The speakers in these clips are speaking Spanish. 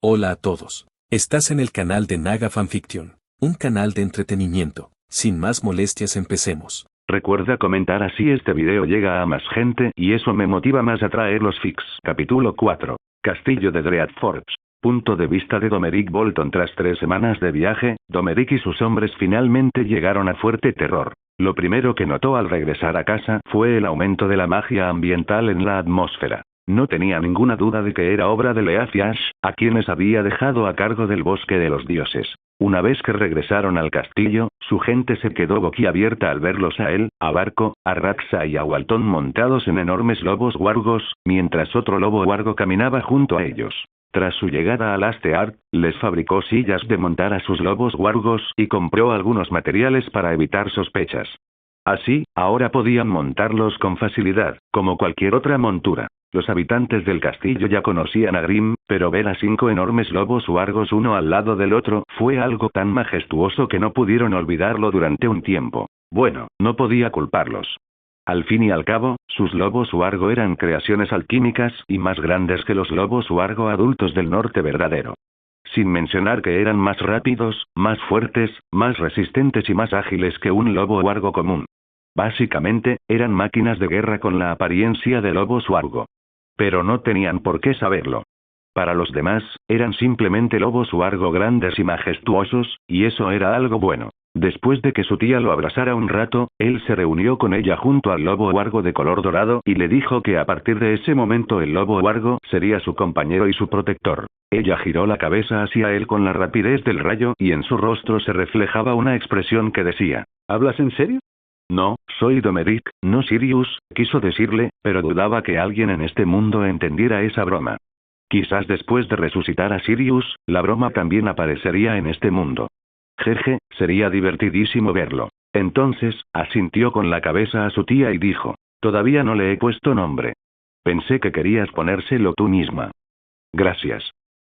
Hola a todos. Estás en el canal de Naga Fanfiction, un canal de entretenimiento. Sin más molestias empecemos. Recuerda comentar así este video llega a más gente y eso me motiva más a traer los fics. Capítulo 4. Castillo de Dreadfort. Punto de vista de Domeric Bolton. Tras 3 semanas de viaje, Domeric y sus hombres finalmente llegaron a Fuerte Terror. Lo primero que notó al regresar a casa fue el aumento de la magia ambiental en la atmósfera. No tenía ninguna duda de que era obra de Leafiash, a quienes había dejado a cargo del bosque de los dioses. Una vez que regresaron al castillo, su gente se quedó boquiabierta al verlos a él, a Barco, a Raxa y a Walton montados en enormes lobos wargos, mientras otro lobo wargo caminaba junto a ellos. Tras su llegada a Lasteart, les fabricó sillas de montar a sus lobos wargos y compró algunos materiales para evitar sospechas. Así, ahora podían montarlos con facilidad, como cualquier otra montura. Los habitantes del castillo ya conocían a Grim, pero ver a 5 enormes lobos wargos uno al lado del otro fue algo tan majestuoso que no pudieron olvidarlo durante un tiempo. Bueno, no podía culparlos. Al fin y al cabo, sus lobos wargo eran creaciones alquímicas y más grandes que los lobos wargo adultos del norte verdadero. Sin mencionar que eran más rápidos, más fuertes, más resistentes y más ágiles que un lobo wargo común. Básicamente, eran máquinas de guerra con la apariencia de lobos wargo. Pero no tenían por qué saberlo. Para los demás, eran simplemente lobos wargo grandes y majestuosos, y eso era algo bueno. Después de que su tía lo abrazara un rato, él se reunió con ella junto al lobo wargo de color dorado y le dijo que a partir de ese momento el lobo wargo sería su compañero y su protector. Ella giró la cabeza hacia él con la rapidez del rayo y en su rostro se reflejaba una expresión que decía: ¿hablas en serio? No, soy Domeric, no Sirius, quiso decirle, pero dudaba que alguien en este mundo entendiera esa broma. Quizás después de resucitar a Sirius, la broma también aparecería en este mundo. Jeje, sería divertidísimo verlo. Entonces, asintió con la cabeza a su tía y dijo: todavía no le he puesto nombre. Pensé que querías ponérselo tú misma. Gracias.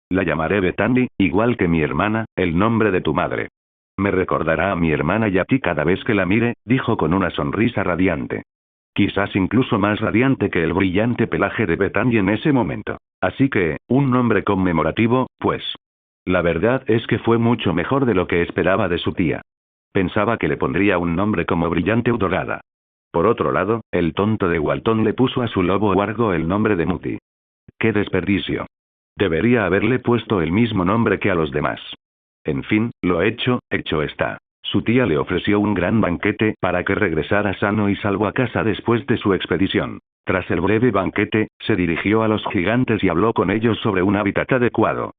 La llamaré Bethany, igual que mi hermana, el nombre de tu madre. Me recordará a mi hermana y a ti cada vez que la mire, dijo con una sonrisa radiante. Quizás incluso más radiante que el brillante pelaje de Bethany en ese momento. Así que, un nombre conmemorativo, pues. La verdad es que fue mucho mejor de lo que esperaba de su tía. Pensaba que le pondría un nombre como Brillante Dorada. Por otro lado, el tonto de Walton le puso a su lobo wargo el nombre de Muti. ¡Qué desperdicio! Debería haberle puesto el mismo nombre que a los demás. En fin, lo hecho está. Su tía le ofreció un gran banquete para que regresara sano y salvo a casa después de su expedición. Tras el breve banquete, se dirigió a los gigantes y habló con ellos sobre un hábitat adecuado.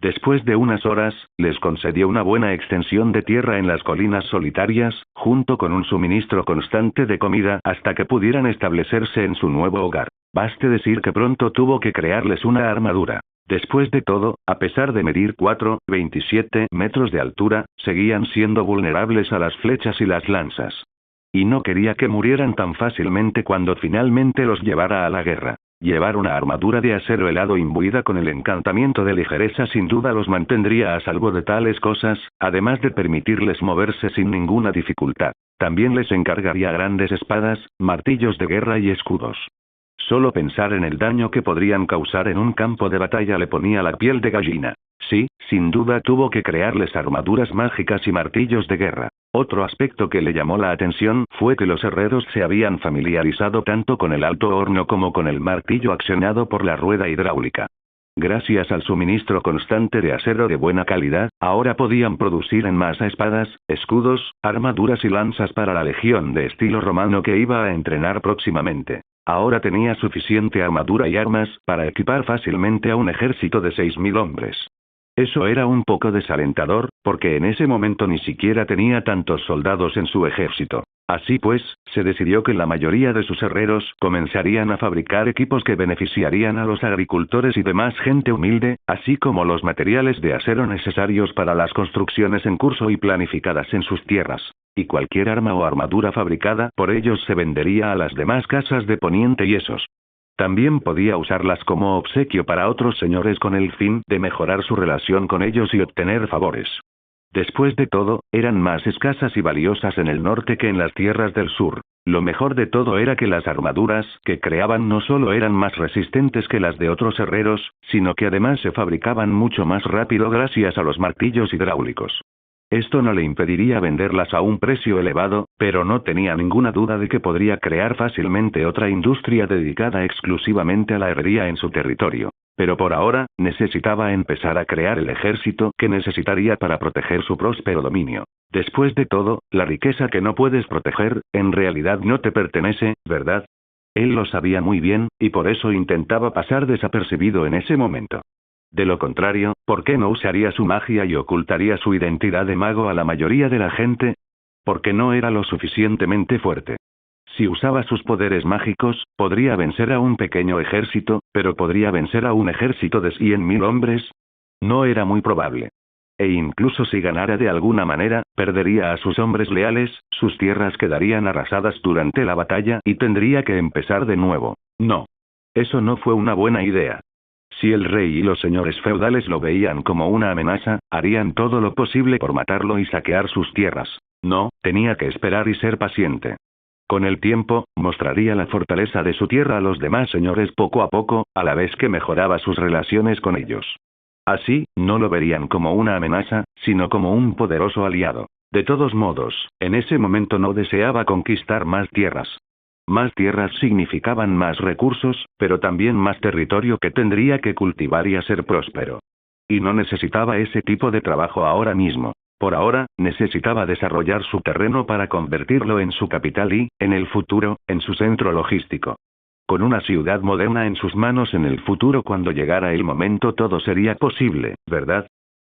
Después de unas horas, les concedió una buena extensión de tierra en las colinas solitarias, junto con un suministro constante de comida hasta que pudieran establecerse en su nuevo hogar. Baste decir que pronto tuvo que crearles una armadura. Después de todo, a pesar de medir 4,27 metros de altura, seguían siendo vulnerables a las flechas y las lanzas. Y no quería que murieran tan fácilmente cuando finalmente los llevara a la guerra. Llevar una armadura de acero helado imbuida con el encantamiento de ligereza sin duda los mantendría a salvo de tales cosas, además de permitirles moverse sin ninguna dificultad. También les encargaría grandes espadas, martillos de guerra y escudos. Solo pensar en el daño que podrían causar en un campo de batalla le ponía la piel de gallina. Sí, sin duda tuvo que crearles armaduras mágicas y martillos de guerra. Otro aspecto que le llamó la atención fue que los herreros se habían familiarizado tanto con el alto horno como con el martillo accionado por la rueda hidráulica. Gracias al suministro constante de acero de buena calidad, ahora podían producir en masa espadas, escudos, armaduras y lanzas para la legión de estilo romano que iba a entrenar próximamente. Ahora tenía suficiente armadura y armas para equipar fácilmente a un ejército de 6.000 hombres. Eso era un poco desalentador, porque en ese momento ni siquiera tenía tantos soldados en su ejército. Así pues, se decidió que la mayoría de sus herreros comenzarían a fabricar equipos que beneficiarían a los agricultores y demás gente humilde, así como los materiales de acero necesarios para las construcciones en curso y planificadas en sus tierras. Y cualquier arma o armadura fabricada por ellos se vendería a las demás casas de Poniente y esos. También podía usarlas como obsequio para otros señores con el fin de mejorar su relación con ellos y obtener favores. Después de todo, eran más escasas y valiosas en el norte que en las tierras del sur. Lo mejor de todo era que las armaduras que creaban no solo eran más resistentes que las de otros herreros, sino que además se fabricaban mucho más rápido gracias a los martillos hidráulicos. Esto no le impediría venderlas a un precio elevado, pero no tenía ninguna duda de que podría crear fácilmente otra industria dedicada exclusivamente a la herrería en su territorio. Pero por ahora, necesitaba empezar a crear el ejército que necesitaría para proteger su próspero dominio. Después de todo, la riqueza que no puedes proteger, en realidad no te pertenece, ¿verdad? Él lo sabía muy bien, y por eso intentaba pasar desapercibido en ese momento. De lo contrario, ¿por qué no usaría su magia y ocultaría su identidad de mago a la mayoría de la gente? Porque no era lo suficientemente fuerte. Si usaba sus poderes mágicos, podría vencer a un pequeño ejército, pero ¿podría vencer a un ejército de 100.000 hombres? No era muy probable. E incluso si ganara de alguna manera, perdería a sus hombres leales, sus tierras quedarían arrasadas durante la batalla y tendría que empezar de nuevo. No. Eso no fue una buena idea. Si el rey y los señores feudales lo veían como una amenaza, harían todo lo posible por matarlo y saquear sus tierras. No, tenía que esperar y ser paciente. Con el tiempo, mostraría la fortaleza de su tierra a los demás señores poco a poco, a la vez que mejoraba sus relaciones con ellos. Así, no lo verían como una amenaza, sino como un poderoso aliado. De todos modos, en ese momento no deseaba conquistar más tierras. Más tierras significaban más recursos, pero también más territorio que tendría que cultivar y hacer próspero. Y no necesitaba ese tipo de trabajo ahora mismo. Por ahora, necesitaba desarrollar su terreno para convertirlo en su capital y, en el futuro, en su centro logístico. Con una ciudad moderna en sus manos en el futuro cuando llegara el momento todo sería posible, ¿verdad?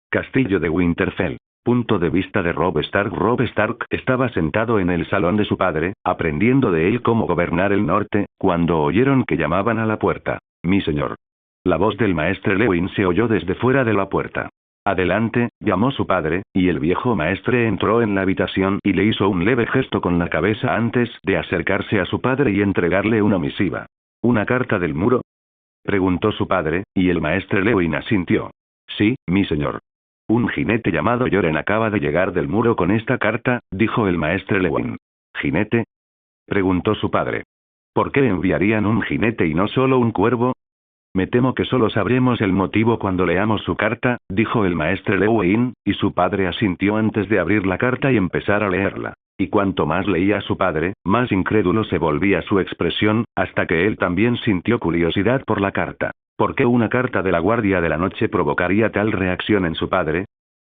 Castillo de Winterfell. Punto de vista de Robb Stark. Robb Stark estaba sentado en el salón de su padre, aprendiendo de él cómo gobernar el norte, cuando oyeron que llamaban a la puerta. «Mi señor». La voz del maestre Lewin se oyó desde fuera de la puerta. «Adelante», llamó su padre, y el viejo maestre entró en la habitación y le hizo un leve gesto con la cabeza antes de acercarse a su padre y entregarle una misiva. «¿Una carta del muro?», preguntó su padre, y el maestre Lewin asintió. «Sí, mi señor». «Un jinete llamado Yoren acaba de llegar del muro con esta carta», dijo el maestre Lewin. «¿Jinete?», preguntó su padre. «¿Por qué enviarían un jinete y no solo un cuervo?». «Me temo que solo sabremos el motivo cuando leamos su carta», dijo el maestre Lewin, y su padre asintió antes de abrir la carta y empezar a leerla. Y cuanto más leía su padre, más incrédulo se volvía su expresión, hasta que él también sintió curiosidad por la carta. ¿Por qué una carta de la Guardia de la Noche provocaría tal reacción en su padre?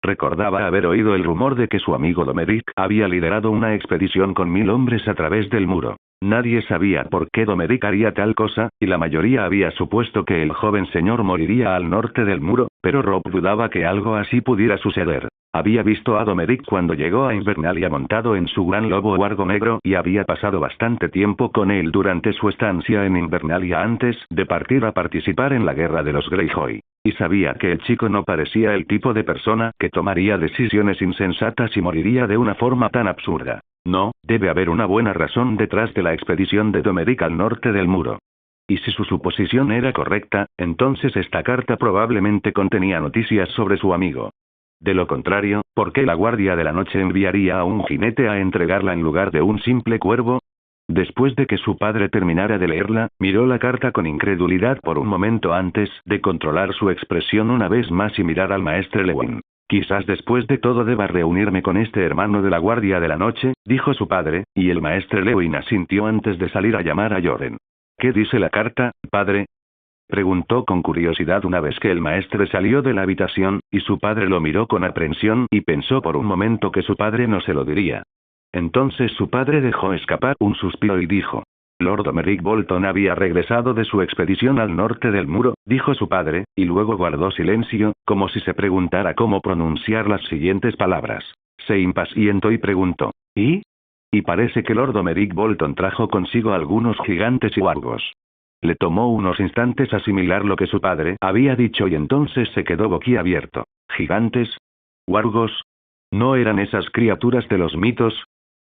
Recordaba haber oído el rumor de que su amigo Domeric había liderado una expedición con 1000 hombres a través del muro. Nadie sabía por qué Domeric haría tal cosa, y la mayoría había supuesto que el joven señor moriría al norte del muro, pero Robb dudaba que algo así pudiera suceder. Había visto a Domeric cuando llegó a Invernalia montado en su gran lobo huargo negro y había pasado bastante tiempo con él durante su estancia en Invernalia antes de partir a participar en la guerra de los Greyjoy. Y sabía que el chico no parecía el tipo de persona que tomaría decisiones insensatas y moriría de una forma tan absurda. No, debe haber una buena razón detrás de la expedición de Domeric al norte del muro. Y si su suposición era correcta, entonces esta carta probablemente contenía noticias sobre su amigo. De lo contrario, ¿por qué la Guardia de la Noche enviaría a un jinete a entregarla en lugar de un simple cuervo? Después de que su padre terminara de leerla, miró la carta con incredulidad por un momento antes de controlar su expresión una vez más y mirar al maestre Lewin. «Quizás después de todo deba reunirme con este hermano de la Guardia de la Noche», dijo su padre, y el maestre Lewin asintió antes de salir a llamar a Yoren. «¿Qué dice la carta, padre?», preguntó con curiosidad una vez que el maestre salió de la habitación, y su padre lo miró con aprensión y pensó por un momento que su padre no se lo diría. Entonces su padre dejó escapar un suspiro y dijo: «Lord Domeric Bolton había regresado de su expedición al norte del muro», dijo su padre, y luego guardó silencio, como si se preguntara cómo pronunciar las siguientes palabras. Se impacientó y preguntó: «¿Y?». «Y parece que Lord Domeric Bolton trajo consigo algunos gigantes y wargos». Le tomó unos instantes asimilar lo que su padre había dicho y entonces se quedó boquiabierto. ¿Gigantes? ¿Wargos? ¿No eran esas criaturas de los mitos?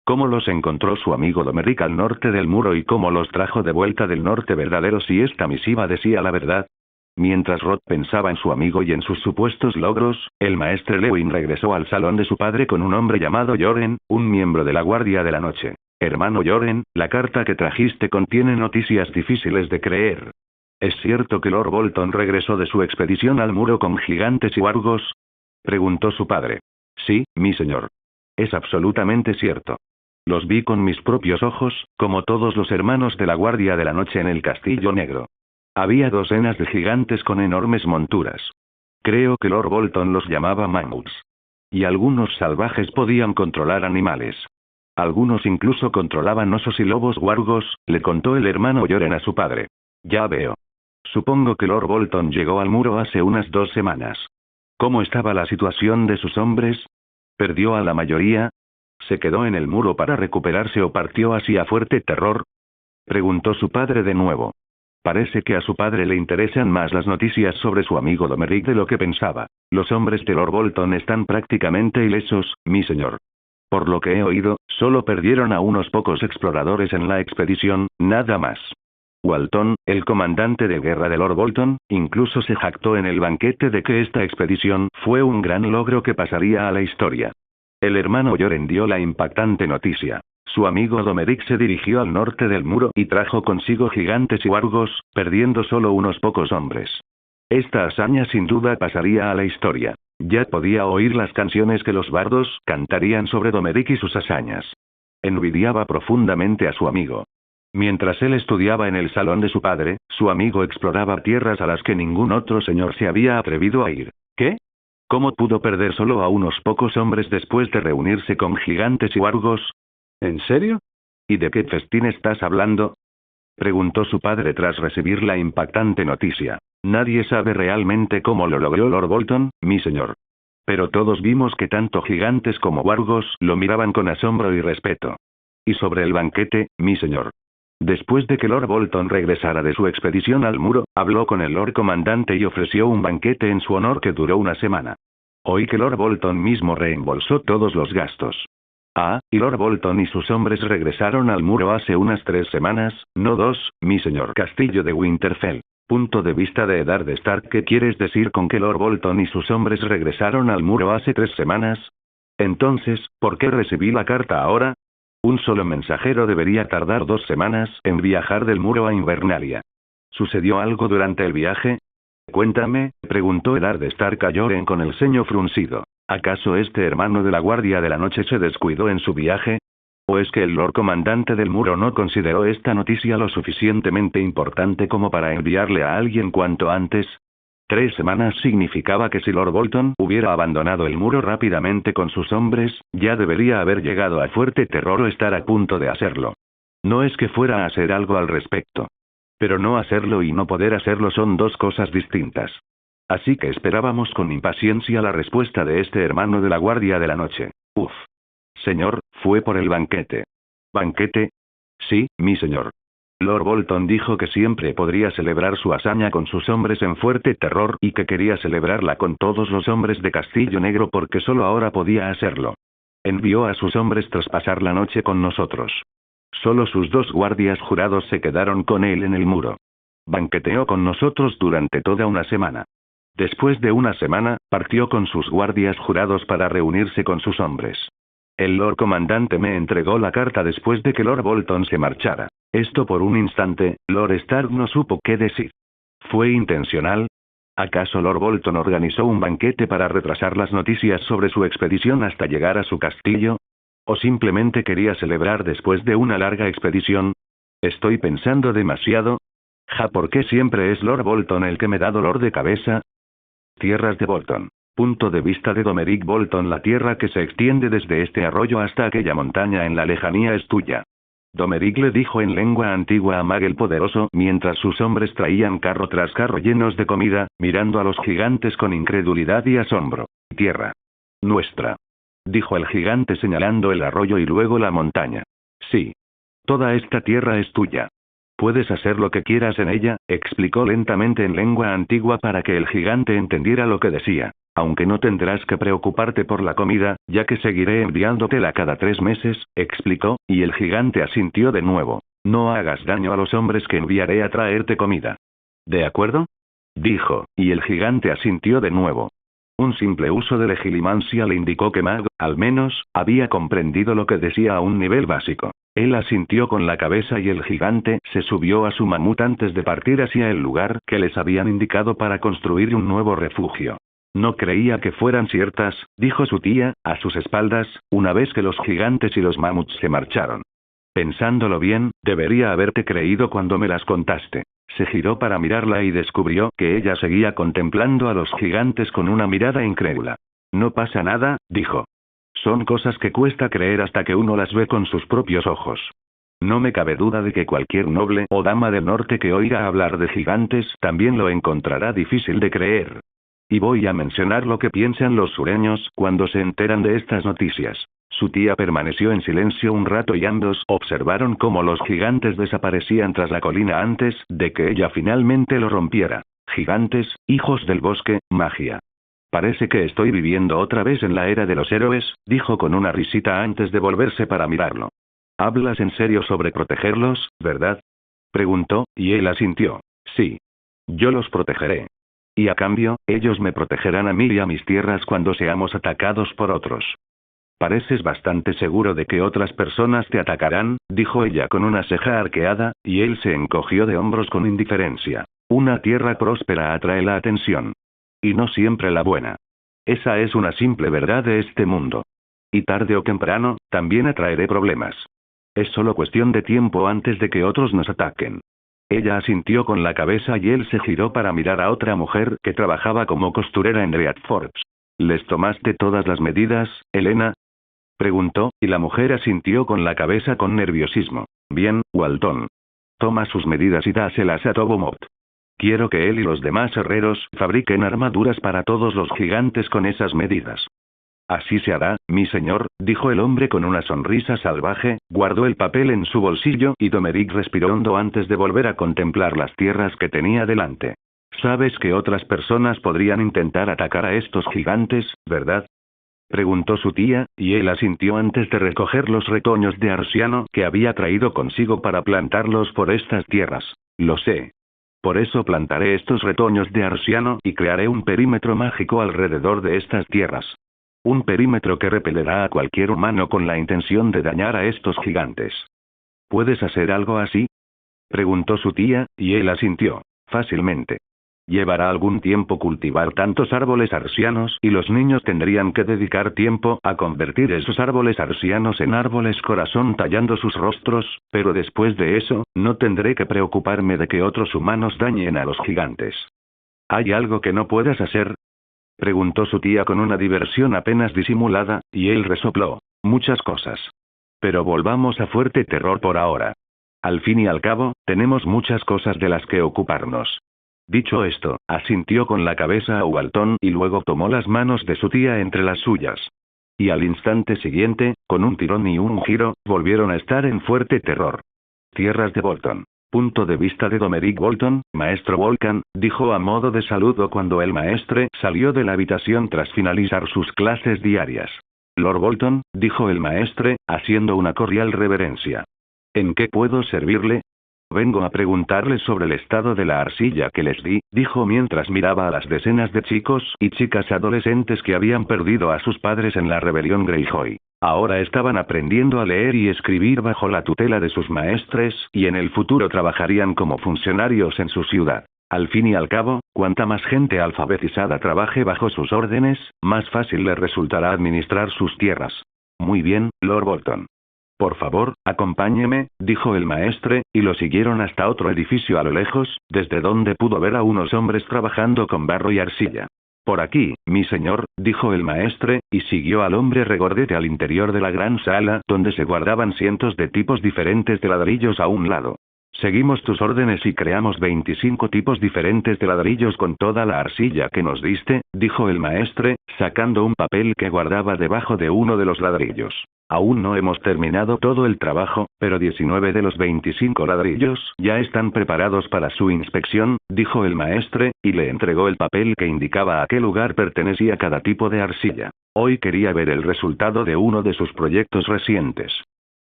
¿Cómo los encontró su amigo Domeric al norte del muro y cómo los trajo de vuelta del norte verdadero si esta misiva decía la verdad? Mientras Rod pensaba en su amigo y en sus supuestos logros, el maestre Lewin regresó al salón de su padre con un hombre llamado Yoren, un miembro de la Guardia de la Noche. Hermano Yoren, la carta que trajiste contiene noticias difíciles de creer. ¿Es cierto que Lord Bolton regresó de su expedición al muro con gigantes y wargos? Preguntó su padre. Sí, mi señor. Es absolutamente cierto. Los vi con mis propios ojos, como todos los hermanos de la Guardia de la Noche en el Castillo Negro. Había docenas de gigantes con enormes monturas. Creo que Lord Bolton los llamaba mamuts. Y algunos salvajes podían controlar animales. Algunos incluso controlaban osos y lobos wargos, le contó el hermano Yoren a su padre. Ya veo. Supongo que Lord Bolton llegó al muro hace unas 2 semanas. ¿Cómo estaba la situación de sus hombres? ¿Perdió a la mayoría? ¿Se quedó en el muro para recuperarse o partió hacia Fuerte Terror? Preguntó su padre de nuevo. Parece que a su padre le interesan más las noticias sobre su amigo Domeric de lo que pensaba. Los hombres de Lord Bolton están prácticamente ilesos, mi señor. Por lo que he oído, solo perdieron a unos pocos exploradores en la expedición, nada más. Walton, el comandante de guerra de Lord Bolton, incluso se jactó en el banquete de que esta expedición fue un gran logro que pasaría a la historia. El hermano Yoren dio la impactante noticia. Su amigo Domeric se dirigió al norte del muro y trajo consigo gigantes y wargos, perdiendo solo unos pocos hombres. Esta hazaña sin duda pasaría a la historia. Ya podía oír las canciones que los bardos cantarían sobre Domeric y sus hazañas. Envidiaba profundamente a su amigo. Mientras él estudiaba en el salón de su padre, su amigo exploraba tierras a las que ningún otro señor se había atrevido a ir. ¿Qué? ¿Cómo pudo perder solo a unos pocos hombres después de reunirse con gigantes y wargos? ¿En serio? ¿Y de qué festín estás hablando? Preguntó su padre tras recibir la impactante noticia. Nadie sabe realmente cómo lo logró Lord Bolton, mi señor. Pero todos vimos que tanto gigantes como wargos lo miraban con asombro y respeto. Y sobre el banquete, mi señor. Después de que Lord Bolton regresara de su expedición al muro, habló con el Lord Comandante y ofreció un banquete en su honor que duró una semana. Oí que Lord Bolton mismo reembolsó todos los gastos. Ah, y Lord Bolton y sus hombres regresaron al muro hace unas 3 semanas, no 2, mi señor. Castillo de Winterfell. Punto de vista de Eddard Stark. ¿Qué quieres decir con que Lord Bolton y sus hombres regresaron al muro hace 3 semanas? Entonces, ¿por qué recibí la carta ahora? Un solo mensajero debería tardar 2 semanas en viajar del muro a Invernalia. ¿Sucedió algo durante el viaje? Cuéntame, preguntó Eddard Stark a Yoren con el ceño fruncido. ¿Acaso este hermano de la Guardia de la Noche se descuidó en su viaje? ¿O es que el Lord Comandante del Muro no consideró esta noticia lo suficientemente importante como para enviarle a alguien cuanto antes? 3 semanas significaba que si Lord Bolton hubiera abandonado el muro rápidamente con sus hombres, ya debería haber llegado a Fuerte Terror o estar a punto de hacerlo. No es que fuera a hacer algo al respecto. Pero no hacerlo y no poder hacerlo son 2 cosas distintas. Así que esperábamos con impaciencia la respuesta de este hermano de la Guardia de la Noche. Uf. Señor, fue por el banquete. ¿Banquete? Sí, mi señor. Lord Bolton dijo que siempre podría celebrar su hazaña con sus hombres en Fuerte Terror y que quería celebrarla con todos los hombres de Castillo Negro porque solo ahora podía hacerlo. Envió a sus hombres tras pasar la noche con nosotros. Solo sus 2 guardias jurados se quedaron con él en el muro. Banqueteó con nosotros durante toda una semana. Después de una semana, partió con sus guardias jurados para reunirse con sus hombres. El Lord Comandante me entregó la carta después de que Lord Bolton se marchara. Esto por un instante, Lord Stark no supo qué decir. ¿Fue intencional? ¿Acaso Lord Bolton organizó un banquete para retrasar las noticias sobre su expedición hasta llegar a su castillo? ¿O simplemente quería celebrar después de una larga expedición? ¿Estoy pensando demasiado? ¿Por qué siempre es Lord Bolton el que me da dolor de cabeza? Tierras de Bolton. Punto de vista de Domeric Bolton. La tierra que se extiende desde este arroyo hasta aquella montaña en la lejanía es tuya. Domeric le dijo en lengua antigua a Mag el Poderoso mientras sus hombres traían carro tras carro llenos de comida, mirando a los gigantes con incredulidad y asombro. Tierra. Nuestra. Dijo el gigante señalando el arroyo y luego la montaña. Sí. Toda esta tierra es tuya. Puedes hacer lo que quieras en ella, explicó lentamente en lengua antigua para que el gigante entendiera lo que decía. Aunque no tendrás que preocuparte por la comida, ya que seguiré enviándotela cada 3 meses, explicó, y el gigante asintió de nuevo. No hagas daño a los hombres que enviaré a traerte comida. ¿De acuerdo? Dijo, y el gigante asintió de nuevo. Un simple uso de legilimancia le indicó que Mag, al menos, había comprendido lo que decía a un nivel básico. Él asintió con la cabeza y el gigante se subió a su mamut antes de partir hacia el lugar que les habían indicado para construir un nuevo refugio. No creía que fueran ciertas, dijo su tía, a sus espaldas, una vez que los gigantes y los mamuts se marcharon. Pensándolo bien, debería haberte creído cuando me las contaste. Se giró para mirarla y descubrió que ella seguía contemplando a los gigantes con una mirada incrédula. No pasa nada, dijo. Son cosas que cuesta creer hasta que uno las ve con sus propios ojos. No me cabe duda de que cualquier noble o dama del norte que oiga hablar de gigantes también lo encontrará difícil de creer. Y voy a mencionar lo que piensan los sureños cuando se enteran de estas noticias. Su tía permaneció en silencio un rato y ambos observaron cómo los gigantes desaparecían tras la colina antes de que ella finalmente lo rompiera. Gigantes, hijos del bosque, magia. Parece que estoy viviendo otra vez en la era de los héroes, dijo con una risita antes de volverse para mirarlo. ¿Hablas en serio sobre protegerlos, verdad? Preguntó, y él asintió. Sí. Yo los protegeré. Y a cambio, ellos me protegerán a mí y a mis tierras cuando seamos atacados por otros. Pareces bastante seguro de que otras personas te atacarán, dijo ella con una ceja arqueada, y él se encogió de hombros con indiferencia. Una tierra próspera atrae la atención. Y no siempre la buena. Esa es una simple verdad de este mundo. Y tarde o temprano, también atraeré problemas. Es solo cuestión de tiempo antes de que otros nos ataquen. Ella asintió con la cabeza y él se giró para mirar a otra mujer que trabajaba como costurera en Dreadfort. ¿Les tomaste todas las medidas, Elena? Preguntó, y la mujer asintió con la cabeza con nerviosismo. Bien, Walton. Toma sus medidas y dáselas a Tobomot. Quiero que él y los demás herreros fabriquen armaduras para todos los gigantes con esas medidas. Así se hará, mi señor, dijo el hombre con una sonrisa salvaje, guardó el papel en su bolsillo y Domeric respiró hondo antes de volver a contemplar las tierras que tenía delante. Sabes que otras personas podrían intentar atacar a estos gigantes, ¿verdad? Preguntó su tía, y él asintió antes de recoger los retoños de arsiano que había traído consigo para plantarlos por estas tierras. Lo sé. Por eso plantaré estos retoños de arsiano y crearé un perímetro mágico alrededor de estas tierras. Un perímetro que repelerá a cualquier humano con la intención de dañar a estos gigantes. ¿Puedes hacer algo así? Preguntó su tía, y él asintió. Fácilmente. Llevará algún tiempo cultivar tantos árboles arsianos y los niños tendrían que dedicar tiempo a convertir esos árboles arsianos en árboles corazón tallando sus rostros, pero después de eso, no tendré que preocuparme de que otros humanos dañen a los gigantes. ¿Hay algo que no puedas hacer? Preguntó su tía con una diversión apenas disimulada, y él resopló. Muchas cosas. Pero volvamos a Fuerte Terror por ahora. Al fin y al cabo, tenemos muchas cosas de las que ocuparnos. Dicho esto, asintió con la cabeza a Walton y luego tomó las manos de su tía entre las suyas. Y al instante siguiente, con un tirón y un giro, volvieron a estar en Fuerte Terror. Tierras de Bolton. Punto de vista de Domeric Bolton, maestro Volcan, dijo a modo de saludo cuando el maestre salió de la habitación tras finalizar sus clases diarias. Lord Bolton, dijo el maestre, haciendo una cordial reverencia. ¿En qué puedo servirle? Vengo a preguntarles sobre el estado de la arcilla que les di, dijo mientras miraba a las decenas de chicos y chicas adolescentes que habían perdido a sus padres en la rebelión Greyjoy. Ahora estaban aprendiendo a leer y escribir bajo la tutela de sus maestres, y en el futuro trabajarían como funcionarios en su ciudad. Al fin y al cabo, cuanta más gente alfabetizada trabaje bajo sus órdenes, más fácil les resultará administrar sus tierras. Muy bien, Lord Bolton. Por favor, acompáñeme, dijo el maestre, y lo siguieron hasta otro edificio a lo lejos, desde donde pudo ver a unos hombres trabajando con barro y arcilla. Por aquí, mi señor, dijo el maestre, y siguió al hombre regordete al interior de la gran sala donde se guardaban cientos de tipos diferentes de ladrillos a un lado. Seguimos tus órdenes y creamos 25 tipos diferentes de ladrillos con toda la arcilla que nos diste, dijo el maestre, sacando un papel que guardaba debajo de uno de los ladrillos. Aún no hemos terminado todo el trabajo, pero 19 de los 25 ladrillos ya están preparados para su inspección, dijo el maestre, y le entregó el papel que indicaba a qué lugar pertenecía cada tipo de arcilla. Hoy quería ver el resultado de uno de sus proyectos recientes.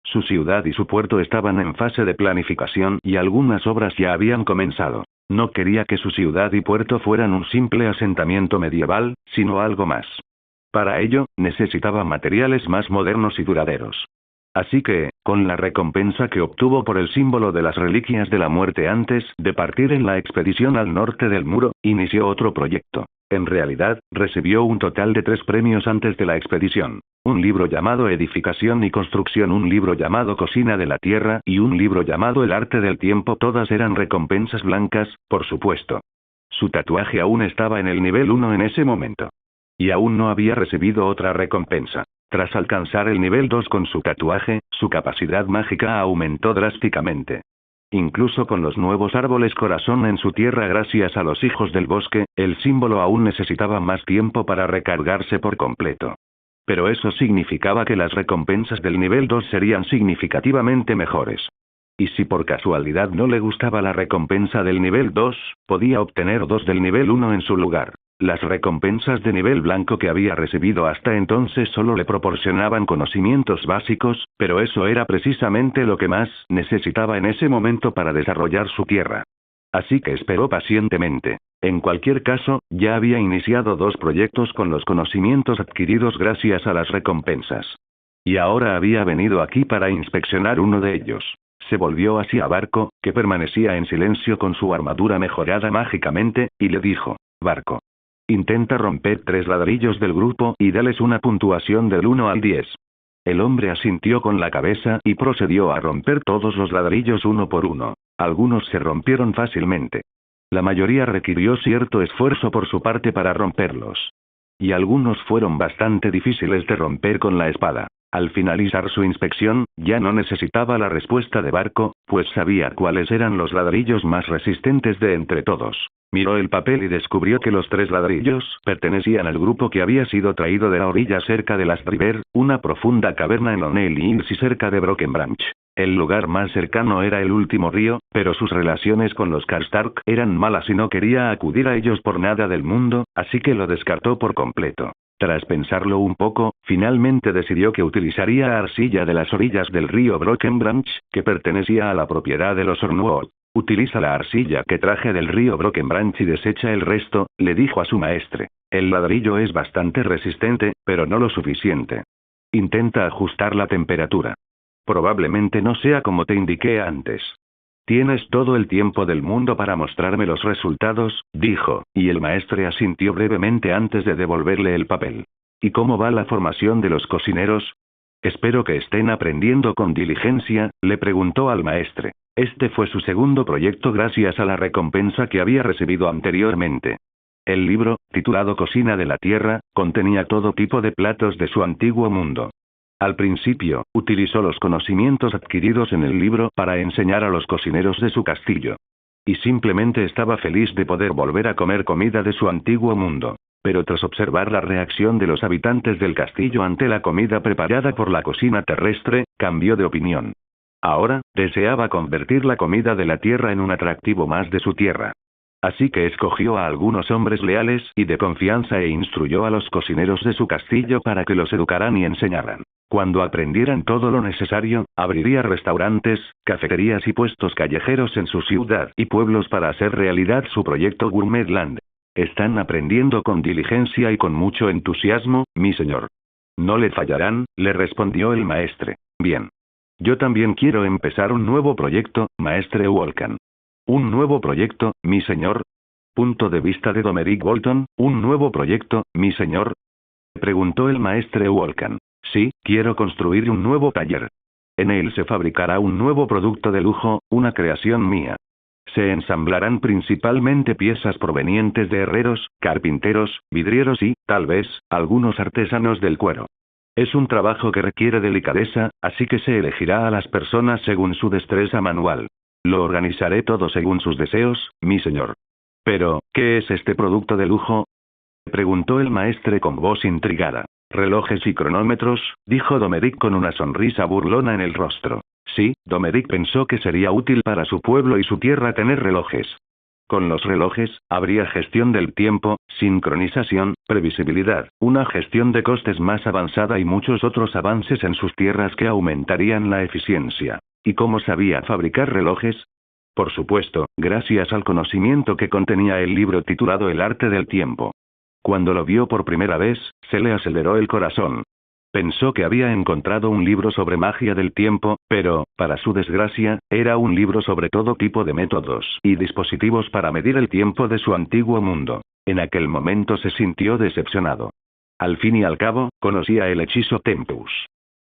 Su ciudad y su puerto estaban en fase de planificación y algunas obras ya habían comenzado. No quería que su ciudad y puerto fueran un simple asentamiento medieval, sino algo más. Para ello, necesitaba materiales más modernos y duraderos. Así que, con la recompensa que obtuvo por el símbolo de las reliquias de la muerte antes de partir en la expedición al norte del muro, inició otro proyecto. En realidad, recibió un total de 3 premios antes de la expedición. Un libro llamado Edificación y Construcción, un libro llamado Cocina de la Tierra y un libro llamado El Arte del Tiempo. Todas eran recompensas blancas, por supuesto. Su tatuaje aún estaba en el nivel 1 en ese momento. Y aún no había recibido otra recompensa. Tras alcanzar el nivel 2 con su tatuaje, su capacidad mágica aumentó drásticamente. Incluso con los nuevos árboles corazón en su tierra gracias a los hijos del bosque, el símbolo aún necesitaba más tiempo para recargarse por completo. Pero eso significaba que las recompensas del nivel 2 serían significativamente mejores. Y si por casualidad no le gustaba la recompensa del nivel 2, podía obtener 2 del nivel 1 en su lugar. Las recompensas de nivel blanco que había recibido hasta entonces solo le proporcionaban conocimientos básicos, pero eso era precisamente lo que más necesitaba en ese momento para desarrollar su tierra. Así que esperó pacientemente. En cualquier caso, ya había iniciado 2 proyectos con los conocimientos adquiridos gracias a las recompensas. Y ahora había venido aquí para inspeccionar uno de ellos. Se volvió hacia Barco, que permanecía en silencio con su armadura mejorada mágicamente, y le dijo: Barco, intenta romper 3 ladrillos del grupo y dales una puntuación del 1 al 10. El hombre asintió con la cabeza y procedió a romper todos los ladrillos uno por uno. Algunos se rompieron fácilmente. La mayoría requirió cierto esfuerzo por su parte para romperlos. Y algunos fueron bastante difíciles de romper con la espada. Al finalizar su inspección, ya no necesitaba la respuesta de Barco, pues sabía cuáles eran los ladrillos más resistentes de entre todos. Miró el papel y descubrió que los 3 ladrillos pertenecían al grupo que había sido traído de la orilla cerca de Last River, una profunda caverna en O'Neill Hills y cerca de Broken Branch. El lugar más cercano era el último río, pero sus relaciones con los Karstark eran malas y no quería acudir a ellos por nada del mundo, así que lo descartó por completo. Tras pensarlo un poco, finalmente decidió que utilizaría arcilla de las orillas del río Broken Branch, que pertenecía a la propiedad de los Ornwood. Utiliza la arcilla que traje del río Broken Branch y desecha el resto, le dijo a su maestre. El ladrillo es bastante resistente, pero no lo suficiente. Intenta ajustar la temperatura. Probablemente no sea como te indiqué antes. Tienes todo el tiempo del mundo para mostrarme los resultados, dijo, y el maestre asintió brevemente antes de devolverle el papel. ¿Y cómo va la formación de los cocineros? Espero que estén aprendiendo con diligencia, le preguntó al maestre. Este fue su segundo proyecto gracias a la recompensa que había recibido anteriormente. El libro, titulado Cocina de la Tierra, contenía todo tipo de platos de su antiguo mundo. Al principio, utilizó los conocimientos adquiridos en el libro para enseñar a los cocineros de su castillo. Y simplemente estaba feliz de poder volver a comer comida de su antiguo mundo. Pero tras observar la reacción de los habitantes del castillo ante la comida preparada por la cocina terrestre, cambió de opinión. Ahora, deseaba convertir la comida de la tierra en un atractivo más de su tierra. Así que escogió a algunos hombres leales y de confianza e instruyó a los cocineros de su castillo para que los educaran y enseñaran. Cuando aprendieran todo lo necesario, abriría restaurantes, cafeterías y puestos callejeros en su ciudad y pueblos para hacer realidad su proyecto Gourmetland. Están aprendiendo con diligencia y con mucho entusiasmo, mi señor. No le fallarán, le respondió el maestre. Bien. Yo también quiero empezar un nuevo proyecto, maestre Wolkan. ¿Un nuevo proyecto, mi señor? Punto de vista de Domeric Bolton, ¿un nuevo proyecto, mi señor? Preguntó el maestre Wolkan. Sí, quiero construir un nuevo taller. En él se fabricará un nuevo producto de lujo, una creación mía. Se ensamblarán principalmente piezas provenientes de herreros, carpinteros, vidrieros y, tal vez, algunos artesanos del cuero. Es un trabajo que requiere delicadeza, así que se elegirá a las personas según su destreza manual. Lo organizaré todo según sus deseos, mi señor. Pero, ¿qué es este producto de lujo? Preguntó el maestre con voz intrigada. Relojes y cronómetros, dijo Domeric con una sonrisa burlona en el rostro. Sí, Domeric pensó que sería útil para su pueblo y su tierra tener relojes. Con los relojes, habría gestión del tiempo, sincronización, previsibilidad, una gestión de costes más avanzada y muchos otros avances en sus tierras que aumentarían la eficiencia. ¿Y cómo sabía fabricar relojes? Por supuesto, gracias al conocimiento que contenía el libro titulado El Arte del Tiempo. Cuando lo vio por primera vez, se le aceleró el corazón. Pensó que había encontrado un libro sobre magia del tiempo, pero, para su desgracia, era un libro sobre todo tipo de métodos y dispositivos para medir el tiempo de su antiguo mundo. En aquel momento se sintió decepcionado. Al fin y al cabo, conocía el hechizo Tempus.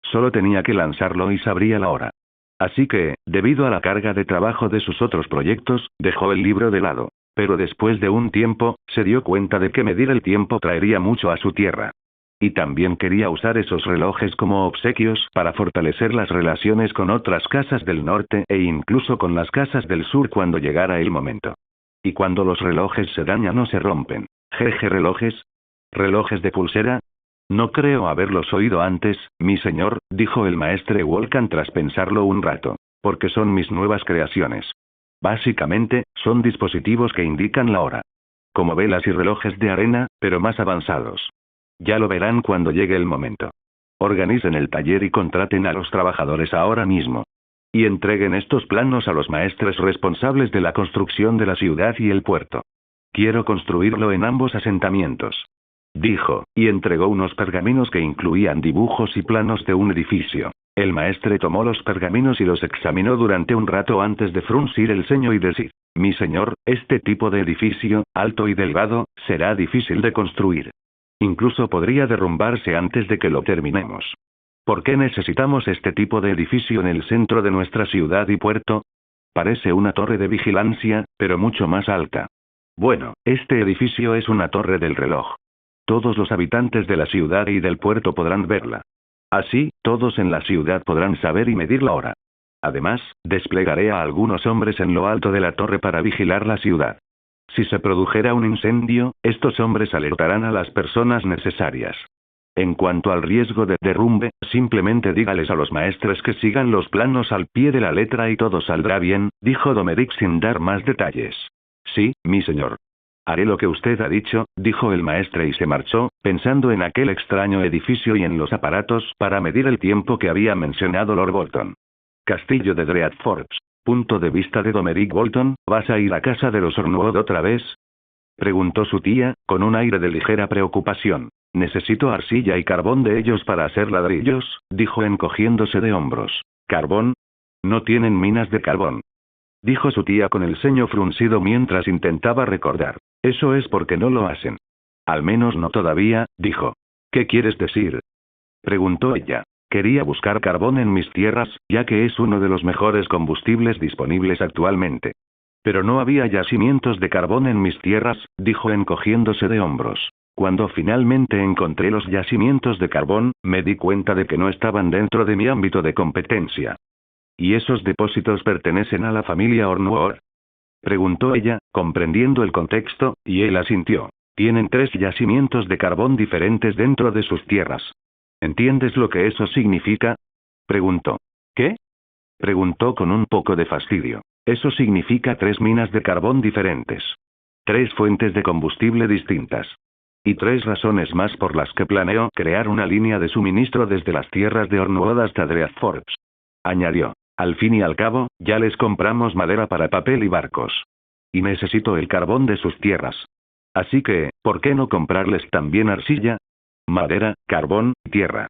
Solo tenía que lanzarlo y sabría la hora. Así que, debido a la carga de trabajo de sus otros proyectos, dejó el libro de lado. Pero después de un tiempo, se dio cuenta de que medir el tiempo traería mucho a su tierra. Y también quería usar esos relojes como obsequios para fortalecer las relaciones con otras casas del norte e incluso con las casas del sur cuando llegara el momento. Y cuando los relojes se dañan o se rompen. Jeje, relojes. ¿Relojes de pulsera? No creo haberlos oído antes, mi señor, dijo el maestre Volcan tras pensarlo un rato. Porque son mis nuevas creaciones. Básicamente, son dispositivos que indican la hora. Como velas y relojes de arena, pero más avanzados. Ya lo verán cuando llegue el momento. Organicen el taller y contraten a los trabajadores ahora mismo. Y entreguen estos planos a los maestres responsables de la construcción de la ciudad y el puerto. Quiero construirlo en ambos asentamientos. Dijo, y entregó unos pergaminos que incluían dibujos y planos de un edificio. El maestre tomó los pergaminos y los examinó durante un rato antes de fruncir el ceño y decir, mi señor, este tipo de edificio, alto y delgado, será difícil de construir. Incluso podría derrumbarse antes de que lo terminemos. ¿Por qué necesitamos este tipo de edificio en el centro de nuestra ciudad y puerto? Parece una torre de vigilancia, pero mucho más alta. Bueno, este edificio es una torre del reloj. Todos los habitantes de la ciudad y del puerto podrán verla. Así, todos en la ciudad podrán saber y medir la hora. Además, desplegaré a algunos hombres en lo alto de la torre para vigilar la ciudad. Si se produjera un incendio, estos hombres alertarán a las personas necesarias. En cuanto al riesgo de derrumbe, simplemente dígales a los maestres que sigan los planos al pie de la letra y todo saldrá bien, dijo Domeric sin dar más detalles. Sí, mi señor. Haré lo que usted ha dicho, dijo el maestre y se marchó, pensando en aquel extraño edificio y en los aparatos para medir el tiempo que había mencionado Lord Bolton. Castillo de Dreadfort. Punto de vista de Domeric Bolton, ¿vas a ir a casa de los Ornwood otra vez? Preguntó su tía, con un aire de ligera preocupación. Necesito arcilla y carbón de ellos para hacer ladrillos, dijo encogiéndose de hombros. ¿Carbón? No tienen minas de carbón. Dijo su tía con el ceño fruncido mientras intentaba recordar. Eso es porque no lo hacen. Al menos no todavía, dijo. ¿Qué quieres decir? Preguntó ella. Quería buscar carbón en mis tierras, ya que es uno de los mejores combustibles disponibles actualmente. Pero no había yacimientos de carbón en mis tierras, dijo encogiéndose de hombros. Cuando finalmente encontré los yacimientos de carbón, me di cuenta de que no estaban dentro de mi ámbito de competencia. ¿Y esos depósitos pertenecen a la familia Ornwood? Preguntó ella, comprendiendo el contexto, y él asintió. Tienen 3 yacimientos de carbón diferentes dentro de sus tierras. ¿Entiendes lo que eso significa? Preguntó. ¿Qué? Preguntó con un poco de fastidio. Eso significa 3 minas de carbón diferentes. 3 fuentes de combustible distintas. Y 3 razones más por las que planeo crear una línea de suministro desde las tierras de Ornwood hasta Dreadfort. Añadió. Al fin y al cabo, ya les compramos madera para papel y barcos. Y necesito el carbón de sus tierras. Así que, ¿por qué no comprarles también arcilla? Madera, carbón, tierra.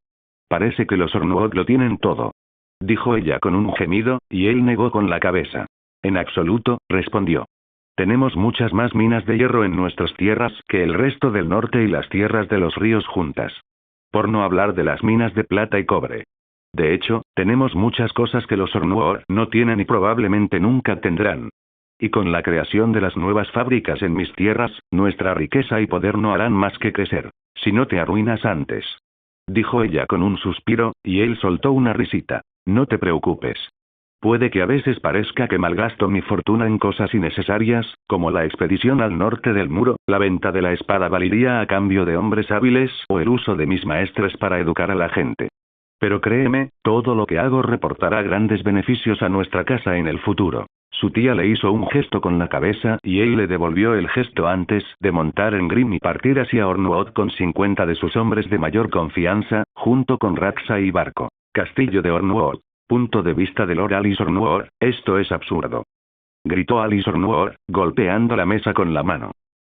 Parece que los Ornwood lo tienen todo. Dijo ella con un gemido, y él negó con la cabeza. En absoluto, respondió. Tenemos muchas más minas de hierro en nuestras tierras que el resto del norte y las tierras de los ríos juntas. Por no hablar de las minas de plata y cobre. De hecho, tenemos muchas cosas que los Ornwood no tienen y probablemente nunca tendrán. Y con la creación de las nuevas fábricas en mis tierras, nuestra riqueza y poder no harán más que crecer. Si no te arruinas antes. Dijo ella con un suspiro, y él soltó una risita. No te preocupes. Puede que a veces parezca que malgasto mi fortuna en cosas innecesarias, como la expedición al norte del muro, la venta de la espada valiría a cambio de hombres hábiles o el uso de mis maestres para educar a la gente. Pero créeme, todo lo que hago reportará grandes beneficios a nuestra casa en el futuro. Su tía le hizo un gesto con la cabeza y él le devolvió el gesto antes de montar en Grim y partir hacia Ornwood con 50 de sus hombres de mayor confianza, junto con Raxa y Barco. Castillo de Ornwood. Punto de vista de Lord Alice Ornwood, esto es absurdo. Gritó Alice Ornwood, golpeando la mesa con la mano.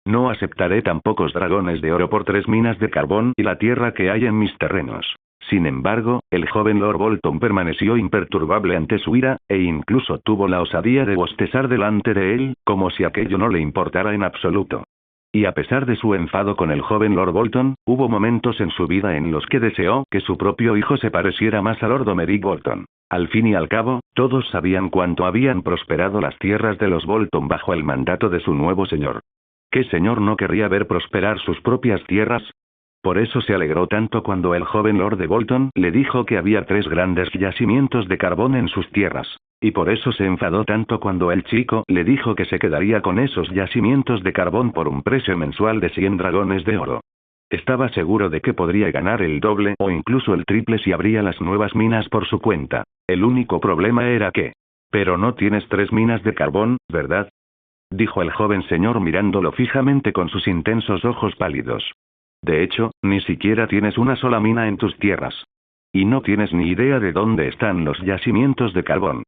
No aceptaré tan pocos dragones de oro por 3 minas de carbón y la tierra que hay en mis terrenos. Sin embargo, el joven Lord Bolton permaneció imperturbable ante su ira, e incluso tuvo la osadía de bostezar delante de él, como si aquello no le importara en absoluto. Y a pesar de su enfado con el joven Lord Bolton, hubo momentos en su vida en los que deseó que su propio hijo se pareciera más a Lord Domeric Bolton. Al fin y al cabo, todos sabían cuánto habían prosperado las tierras de los Bolton bajo el mandato de su nuevo señor. ¿Qué señor no querría ver prosperar sus propias tierras? Por eso se alegró tanto cuando el joven Lord de Bolton le dijo que había 3 grandes yacimientos de carbón en sus tierras. Y por eso se enfadó tanto cuando el chico le dijo que se quedaría con esos yacimientos de carbón por un precio mensual de 100 dragones de oro. Estaba seguro de que podría ganar el doble o incluso el triple si abría las nuevas minas por su cuenta. El único problema era que... Pero no tienes 3 minas de carbón, ¿verdad? Dijo el joven señor mirándolo fijamente con sus intensos ojos pálidos. De hecho, ni siquiera tienes una sola mina en tus tierras. Y no tienes ni idea de dónde están los yacimientos de carbón.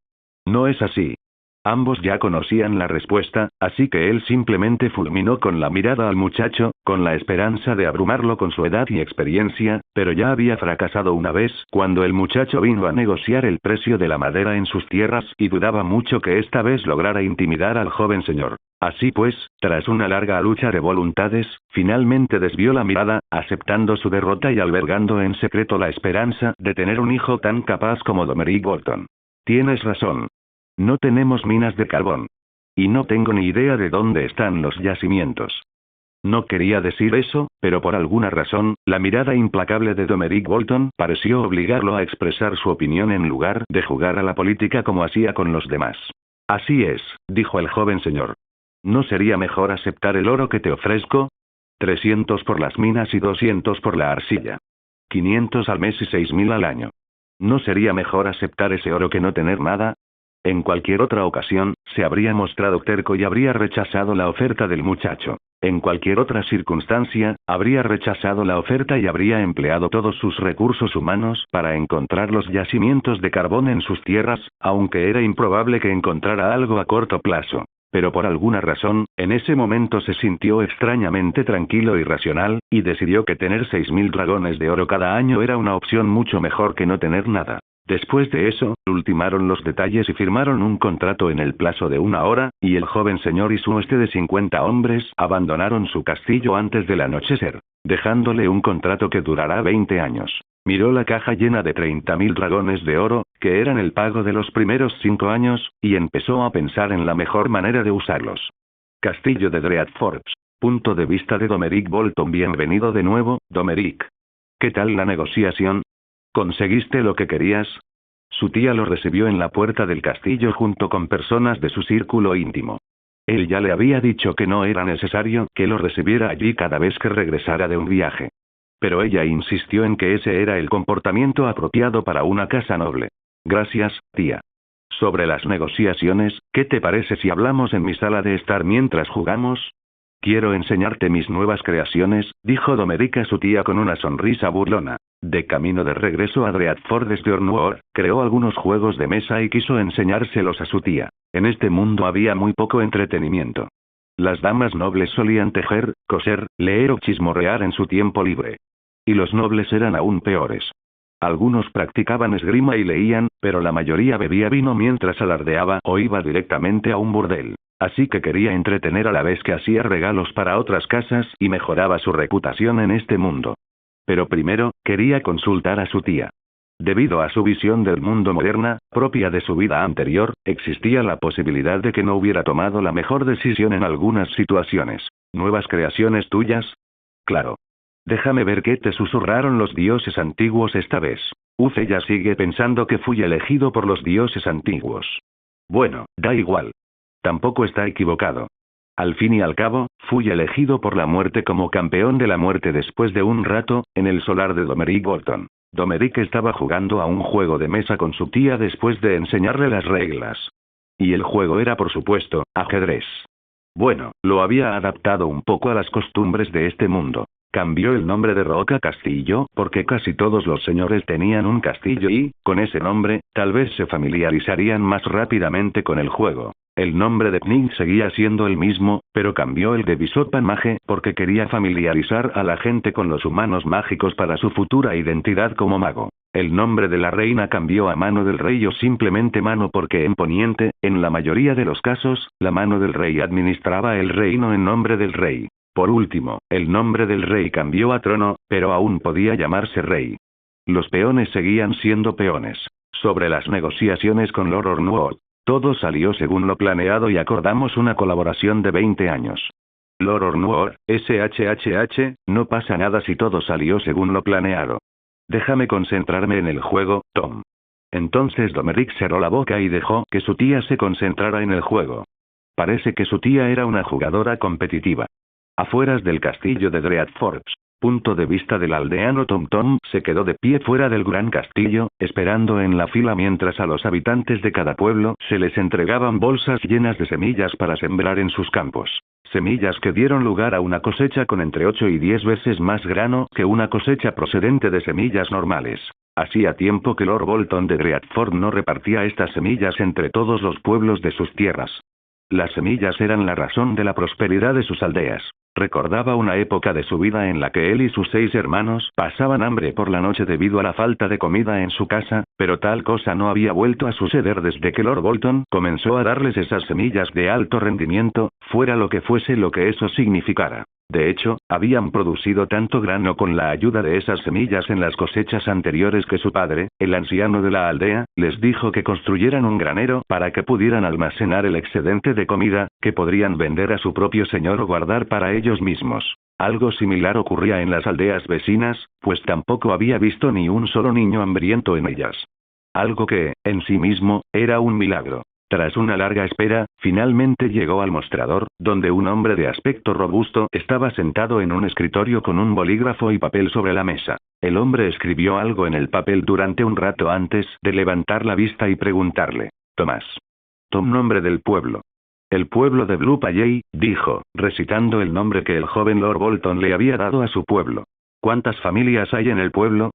No es así. Ambos ya conocían la respuesta, así que él simplemente fulminó con la mirada al muchacho, con la esperanza de abrumarlo con su edad y experiencia, pero ya había fracasado una vez cuando el muchacho vino a negociar el precio de la madera en sus tierras y dudaba mucho que esta vez lograra intimidar al joven señor. Así pues, tras una larga lucha de voluntades, finalmente desvió la mirada, aceptando su derrota y albergando en secreto la esperanza de tener un hijo tan capaz como Domeric Bolton. Tienes razón. No tenemos minas de carbón. Y no tengo ni idea de dónde están los yacimientos. No quería decir eso, pero por alguna razón, la mirada implacable de Domeric Bolton pareció obligarlo a expresar su opinión en lugar de jugar a la política como hacía con los demás. Así es, dijo el joven señor. ¿No sería mejor aceptar el oro que te ofrezco? 300 por las minas y 200 por la arcilla. 500 al mes y 6.000 al año. ¿No sería mejor aceptar ese oro que no tener nada? En cualquier otra ocasión, se habría mostrado terco y habría rechazado la oferta del muchacho. En cualquier otra circunstancia, habría rechazado la oferta y habría empleado todos sus recursos humanos para encontrar los yacimientos de carbón en sus tierras, aunque era improbable que encontrara algo a corto plazo. Pero por alguna razón, en ese momento se sintió extrañamente tranquilo y racional, y decidió que tener 6.000 dragones de oro cada año era una opción mucho mejor que no tener nada. Después de eso, ultimaron los detalles y firmaron un contrato en el plazo de 1 hora, y el joven señor y su hueste de 50 hombres abandonaron su castillo antes del anochecer, dejándole un contrato que durará 20 años. Miró la caja llena de 30.000 dragones de oro, que eran el pago de los primeros 5 años, y empezó a pensar en la mejor manera de usarlos. Castillo de Dreadfort. Punto de vista de Domeric Bolton. Bienvenido de nuevo, Domeric. ¿Qué tal la negociación? ¿Conseguiste lo que querías? Su tía lo recibió en la puerta del castillo junto con personas de su círculo íntimo. Él ya le había dicho que no era necesario que lo recibiera allí cada vez que regresara de un viaje. Pero ella insistió en que ese era el comportamiento apropiado para una casa noble. Gracias, tía. Sobre las negociaciones, ¿qué te parece si hablamos en mi sala de estar mientras jugamos? Quiero enseñarte mis nuevas creaciones, dijo Domeric a su tía con una sonrisa burlona. De camino de regreso a Dreadfort desde Ornwood, creó algunos juegos de mesa y quiso enseñárselos a su tía. En este mundo había muy poco entretenimiento. Las damas nobles solían tejer, coser, leer o chismorrear en su tiempo libre. Y los nobles eran aún peores. Algunos practicaban esgrima y leían, pero la mayoría bebía vino mientras alardeaba o iba directamente a un burdel. Así que quería entretener a la vez que hacía regalos para otras casas y mejoraba su reputación en este mundo. Pero primero, quería consultar a su tía. Debido a su visión del mundo moderna, propia de su vida anterior, existía la posibilidad de que no hubiera tomado la mejor decisión en algunas situaciones. ¿Nuevas creaciones tuyas? Claro. Déjame ver qué te susurraron los dioses antiguos esta vez. Ella sigue pensando que fui elegido por los dioses antiguos. Bueno, da igual. Tampoco está equivocado. Al fin y al cabo, fui elegido por la muerte como campeón de la muerte después de un rato, en el solar de Domeric Bolton. Domeric estaba jugando a un juego de mesa con su tía después de enseñarle las reglas. Y el juego era, por supuesto, ajedrez. Bueno, lo había adaptado un poco a las costumbres de este mundo. Cambió el nombre de Roca Castillo porque casi todos los señores tenían un castillo y, con ese nombre, tal vez se familiarizarían más rápidamente con el juego. El nombre de Pning seguía siendo el mismo, pero cambió el de Bisopan Mage porque quería familiarizar a la gente con los humanos mágicos para su futura identidad como mago. El nombre de la reina cambió a Mano del Rey o simplemente Mano porque en Poniente, en la mayoría de los casos, la mano del rey administraba el reino en nombre del rey. Por último, el nombre del rey cambió a Trono, pero aún podía llamarse rey. Los peones seguían siendo peones. Sobre las negociaciones con Lord Ornwood. Todo salió según lo planeado y acordamos una colaboración de 20 años. Lord Ornwood, SHHH, no pasa nada si todo salió según lo planeado. Déjame concentrarme en el juego, Tom. Entonces Domeric cerró la boca y dejó que su tía se concentrara en el juego. Parece que su tía era una jugadora competitiva. Afueras del castillo de Dreadforge. Punto de vista del aldeano Tom Tom se quedó de pie fuera del gran castillo, esperando en la fila mientras a los habitantes de cada pueblo se les entregaban bolsas llenas de semillas para sembrar en sus campos. Semillas que dieron lugar a una cosecha con entre 8 y 10 veces más grano que una cosecha procedente de semillas normales. Hacía tiempo que Lord Bolton de Dreadford no repartía estas semillas entre todos los pueblos de sus tierras. Las semillas eran la razón de la prosperidad de sus aldeas. Recordaba una época de su vida en la que él y sus 6 hermanos pasaban hambre por la noche debido a la falta de comida en su casa, pero tal cosa no había vuelto a suceder desde que Lord Bolton comenzó a darles esas semillas de alto rendimiento, fuera lo que fuese lo que eso significara. De hecho, habían producido tanto grano con la ayuda de esas semillas en las cosechas anteriores que su padre, el anciano de la aldea, les dijo que construyeran un granero para que pudieran almacenar el excedente de comida, que podrían vender a su propio señor o guardar para ellos mismos. Algo similar ocurría en las aldeas vecinas, pues tampoco había visto ni un solo niño hambriento en ellas. Algo que, en sí mismo, era un milagro. Tras una larga espera, finalmente llegó al mostrador, donde un hombre de aspecto robusto estaba sentado en un escritorio con un bolígrafo y papel sobre la mesa. El hombre escribió algo en el papel durante un rato antes de levantar la vista y preguntarle. Tomás. Tom, nombre del pueblo. El pueblo de Blue Palley, dijo, recitando el nombre que el joven Lord Bolton le había dado a su pueblo. ¿Cuántas familias hay en el pueblo?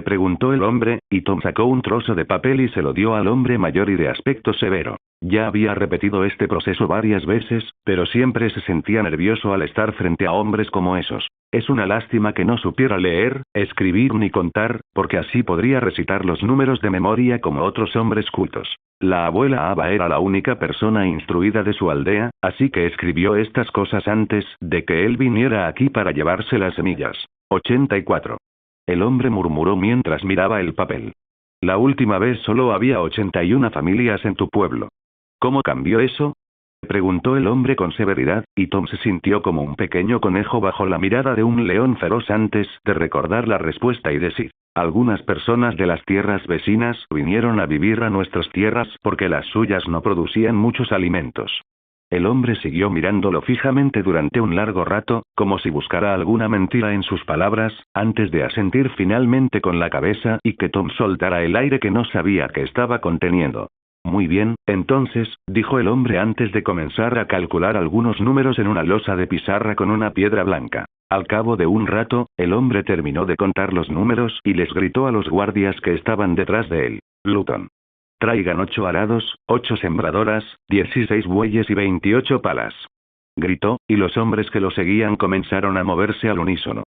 Preguntó el hombre, y Tom sacó un trozo de papel y se lo dio al hombre mayor y de aspecto severo. Ya había repetido este proceso varias veces, pero siempre se sentía nervioso al estar frente a hombres como esos. Es una lástima que no supiera leer, escribir ni contar, porque así podría recitar los números de memoria como otros hombres cultos. La abuela Ava era la única persona instruida de su aldea, así que escribió estas cosas antes de que él viniera aquí para llevarse las semillas. 84. El hombre murmuró mientras miraba el papel. La última vez solo había 81 familias en tu pueblo. ¿Cómo cambió eso? Preguntó el hombre con severidad, y Tom se sintió como un pequeño conejo bajo la mirada de un león feroz antes de recordar la respuesta y decir. Algunas personas de las tierras vecinas vinieron a vivir a nuestras tierras porque las suyas no producían muchos alimentos. El hombre siguió mirándolo fijamente durante un largo rato, como si buscara alguna mentira en sus palabras, antes de asentir finalmente con la cabeza y que Tom soltara el aire que no sabía que estaba conteniendo. Muy bien, entonces, dijo el hombre antes de comenzar a calcular algunos números en una losa de pizarra con una piedra blanca. Al cabo de un rato, el hombre terminó de contar los números y les gritó a los guardias que estaban detrás de él. Luton. Traigan 8 arados, 8 sembradoras, 16 bueyes y 28 palas. Gritó, y los hombres que lo seguían comenzaron a moverse al unísono.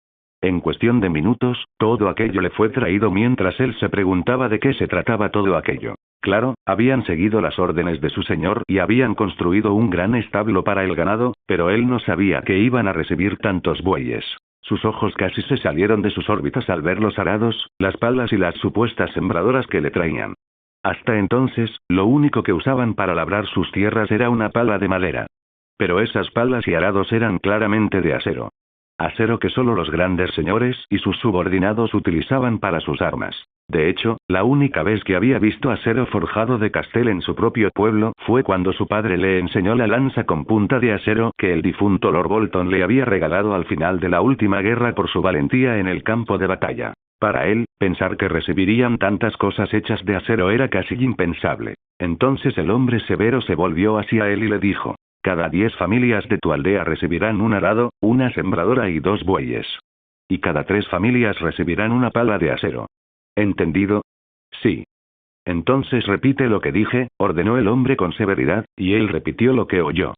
En cuestión de minutos, todo aquello le fue traído mientras él se preguntaba de qué se trataba todo aquello. Claro, habían seguido las órdenes de su señor y habían construido un gran establo para el ganado, pero él no sabía que iban a recibir tantos bueyes. Sus ojos casi se salieron de sus órbitas al ver los arados, las palas y las supuestas sembradoras que le traían. Hasta entonces, lo único que usaban para labrar sus tierras era una pala de madera. Pero esas palas y arados eran claramente de acero. Acero que solo los grandes señores y sus subordinados utilizaban para sus armas. De hecho, la única vez que había visto acero forjado de Castell en su propio pueblo fue cuando su padre le enseñó la lanza con punta de acero que el difunto Lord Bolton le había regalado al final de la última guerra por su valentía en el campo de batalla. Para él, pensar que recibirían tantas cosas hechas de acero era casi impensable. Entonces el hombre severo se volvió hacia él y le dijo, cada 10 familias de tu aldea recibirán un arado, una sembradora y 2 bueyes. Y cada 3 familias recibirán una pala de acero. ¿Entendido? Sí. Entonces repite lo que dije, ordenó el hombre con severidad, y él repitió lo que oyó.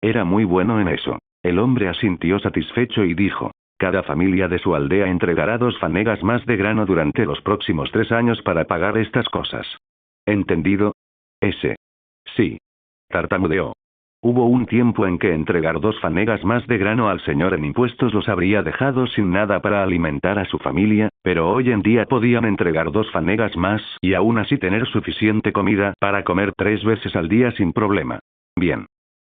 Era muy bueno en eso. El hombre asintió satisfecho y dijo: cada familia de su aldea entregará 2 fanegas más de grano durante los próximos 3 años para pagar estas cosas. ¿Entendido? Ese. Sí. Tartamudeó. Hubo un tiempo en que entregar 2 fanegas más de grano al señor en impuestos los habría dejado sin nada para alimentar a su familia, pero hoy en día podían entregar 2 fanegas más y aún así tener suficiente comida para comer 3 veces al día sin problema. Bien.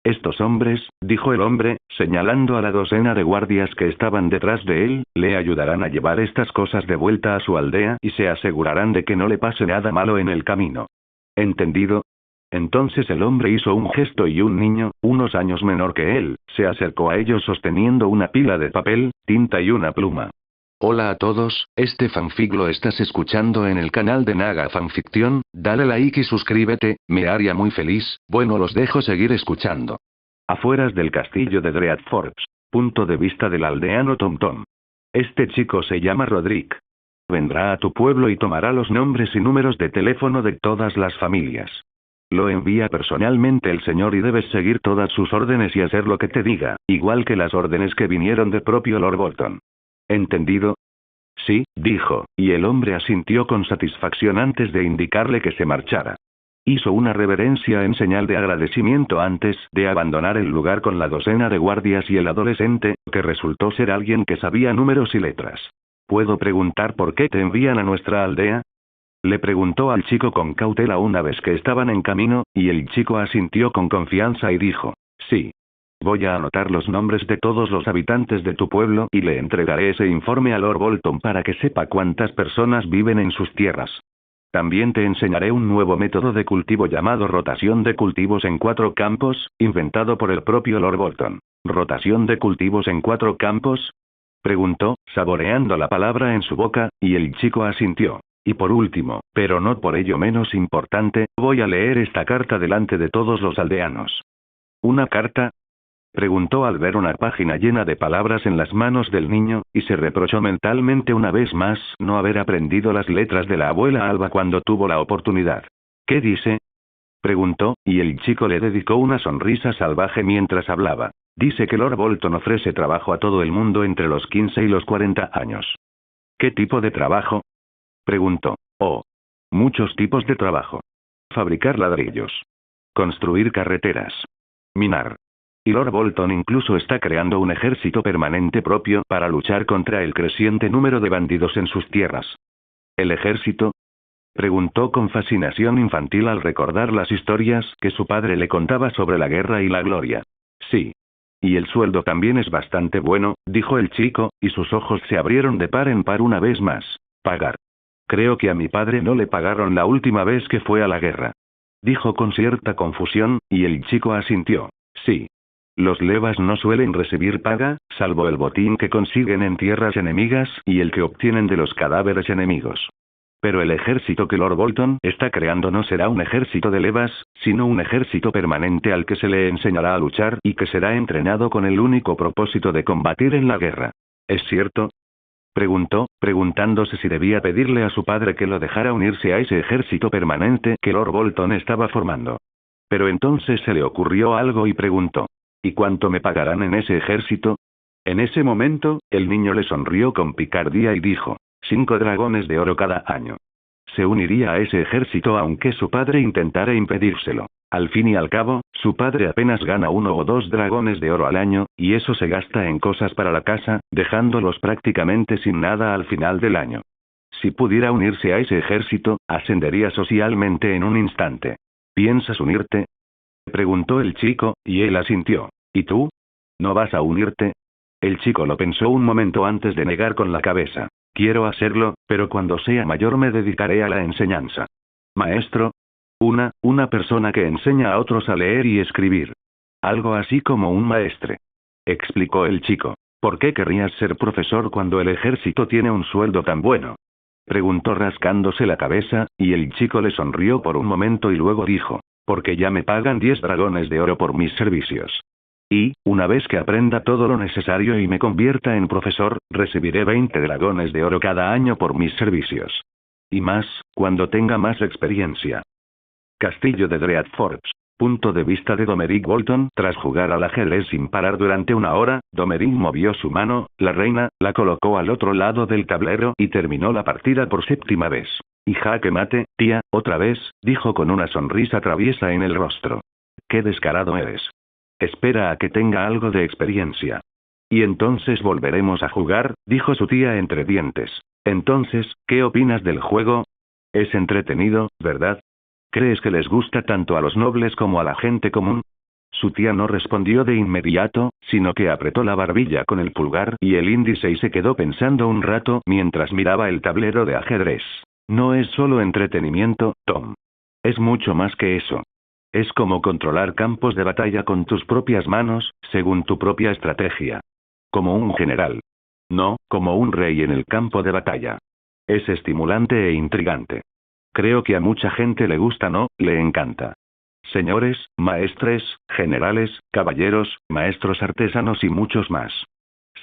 Estos hombres, dijo el hombre, señalando a la docena de guardias que estaban detrás de él, le ayudarán a llevar estas cosas de vuelta a su aldea y se asegurarán de que no le pase nada malo en el camino. ¿Entendido? Entonces el hombre hizo un gesto y un niño, unos años menor que él, se acercó a ellos sosteniendo una pila de papel, tinta y una pluma. Hola a todos, este fanfic lo estás escuchando en el canal de Naga Fanfiction, dale like y suscríbete, me haría muy feliz. Bueno, los dejo seguir escuchando. Afueras del castillo de Dreadforge. Punto de vista del aldeano Tom Tom. Este chico se llama Roderick. Vendrá a tu pueblo y tomará los nombres y números de teléfono de todas las familias. Lo envía personalmente el señor y debes seguir todas sus órdenes y hacer lo que te diga, igual que las órdenes que vinieron del propio Lord Bolton. ¿Entendido? Sí, dijo, y el hombre asintió con satisfacción antes de indicarle que se marchara. Hizo una reverencia en señal de agradecimiento antes de abandonar el lugar con la docena de guardias y el adolescente, que resultó ser alguien que sabía números y letras. ¿Puedo preguntar por qué te envían a nuestra aldea? Le preguntó al chico con cautela una vez que estaban en camino, y el chico asintió con confianza y dijo: sí. Voy a anotar los nombres de todos los habitantes de tu pueblo y le entregaré ese informe a Lord Bolton para que sepa cuántas personas viven en sus tierras. También te enseñaré un nuevo método de cultivo llamado rotación de cultivos en 4 campos, inventado por el propio Lord Bolton. ¿Rotación de cultivos en 4 campos? Preguntó, saboreando la palabra en su boca, y el chico asintió. Y por último, pero no por ello menos importante, voy a leer esta carta delante de todos los aldeanos. ¿Una carta? Preguntó al ver una página llena de palabras en las manos del niño, y se reprochó mentalmente una vez más no haber aprendido las letras de la abuela Alba cuando tuvo la oportunidad. ¿Qué dice? Preguntó, y el chico le dedicó una sonrisa salvaje mientras hablaba. Dice que Lord Bolton ofrece trabajo a todo el mundo entre los 15 y los 40 años. ¿Qué tipo de trabajo? Preguntó. Oh. Muchos tipos de trabajo. Fabricar ladrillos. Construir carreteras. Minar. Y Lord Bolton incluso está creando un ejército permanente propio para luchar contra el creciente número de bandidos en sus tierras. ¿El ejército? Preguntó con fascinación infantil al recordar las historias que su padre le contaba sobre la guerra y la gloria. Sí. Y el sueldo también es bastante bueno, dijo el chico, y sus ojos se abrieron de par en par una vez más. Pagar. Creo que a mi padre no le pagaron la última vez que fue a la guerra. Dijo con cierta confusión, y el chico asintió. Sí. Los levas no suelen recibir paga, salvo el botín que consiguen en tierras enemigas y el que obtienen de los cadáveres enemigos. Pero el ejército que Lord Bolton está creando no será un ejército de levas, sino un ejército permanente al que se le enseñará a luchar y que será entrenado con el único propósito de combatir en la guerra. ¿Es cierto? Preguntó, preguntándose si debía pedirle a su padre que lo dejara unirse a ese ejército permanente que Lord Bolton estaba formando. Pero entonces se le ocurrió algo y preguntó. ¿Y cuánto me pagarán en ese ejército? En ese momento, el niño le sonrió con picardía y dijo: 5 dragones de oro cada año. Se uniría a ese ejército aunque su padre intentara impedírselo. Al fin y al cabo, su padre apenas gana 1 o 2 dragones de oro al año, y eso se gasta en cosas para la casa, dejándolos prácticamente sin nada al final del año. Si pudiera unirse a ese ejército, ascendería socialmente en un instante. ¿Piensas unirte? Preguntó el chico, y él asintió. ¿Y tú? ¿No vas a unirte? El chico lo pensó un momento antes de negar con la cabeza. Quiero hacerlo, pero cuando sea mayor me dedicaré a la enseñanza. ¿Maestro? Una persona que enseña a otros a leer y escribir. Algo así como un maestre. Explicó el chico. ¿Por qué querrías ser profesor cuando el ejército tiene un sueldo tan bueno? Preguntó rascándose la cabeza, y el chico le sonrió por un momento y luego dijo. Porque ya me pagan 10 dragones de oro por mis servicios. Y, una vez que aprenda todo lo necesario y me convierta en profesor, recibiré 20 dragones de oro cada año por mis servicios. y más, cuando tenga más experiencia. Castillo de Dreadforge. Punto de vista de Domeric Bolton. Tras jugar al ajedrez sin parar durante una hora, Domeric movió su mano, la reina, la colocó al otro lado del tablero y terminó la partida por 7ª vez. Y jaque mate, tía, otra vez, dijo con una sonrisa traviesa en el rostro. ¡Qué descarado eres! Espera a que tenga algo de experiencia. Y entonces volveremos a jugar, dijo su tía entre dientes. Entonces, ¿qué opinas del juego? Es entretenido, ¿verdad? ¿Crees que les gusta tanto a los nobles como a la gente común? Su tía no respondió de inmediato, sino que apretó la barbilla con el pulgar y el índice y se quedó pensando un rato mientras miraba el tablero de ajedrez. No es solo entretenimiento, Tom. Es mucho más que eso. Es como controlar campos de batalla con tus propias manos, según tu propia estrategia. Como un general. No, como un rey en el campo de batalla. Es estimulante e intrigante. Creo que a mucha gente le gusta, ¿no? Le encanta. Señores, maestres, generales, caballeros, maestros artesanos y muchos más.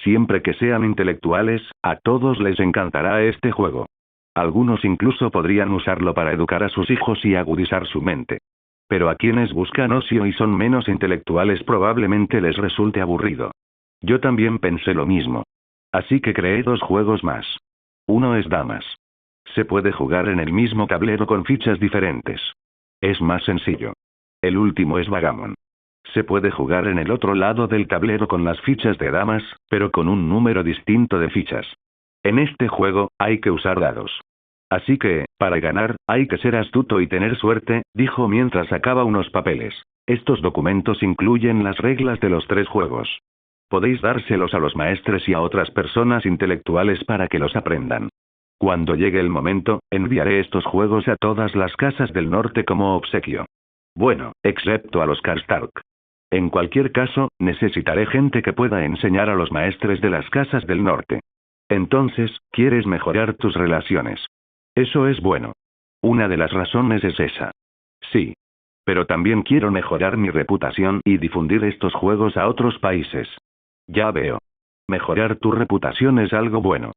Siempre que sean intelectuales, a todos les encantará este juego. Algunos incluso podrían usarlo para educar a sus hijos y agudizar su mente. Pero a quienes buscan ocio y son menos intelectuales probablemente les resulte aburrido. Yo también pensé lo mismo. Así que creé 2 juegos más. Uno es damas. Se puede jugar en el mismo tablero con fichas diferentes. Es más sencillo. El último es Vagamon. Se puede jugar en el otro lado del tablero con las fichas de damas, pero con un número distinto de fichas. En este juego, hay que usar dados. Así que, para ganar, hay que ser astuto y tener suerte, dijo mientras sacaba unos papeles. Estos documentos incluyen las reglas de los 3 juegos. Podéis dárselos a los maestres y a otras personas intelectuales para que los aprendan. Cuando llegue el momento, enviaré estos juegos a todas las casas del norte como obsequio. Bueno, excepto a los Karstark. En cualquier caso, necesitaré gente que pueda enseñar a los maestres de las casas del norte. Entonces, ¿quieres mejorar tus relaciones? Eso es bueno. Una de las razones es esa. Sí. Pero también quiero mejorar mi reputación y difundir estos juegos a otros países. Ya veo. Mejorar tu reputación es algo bueno.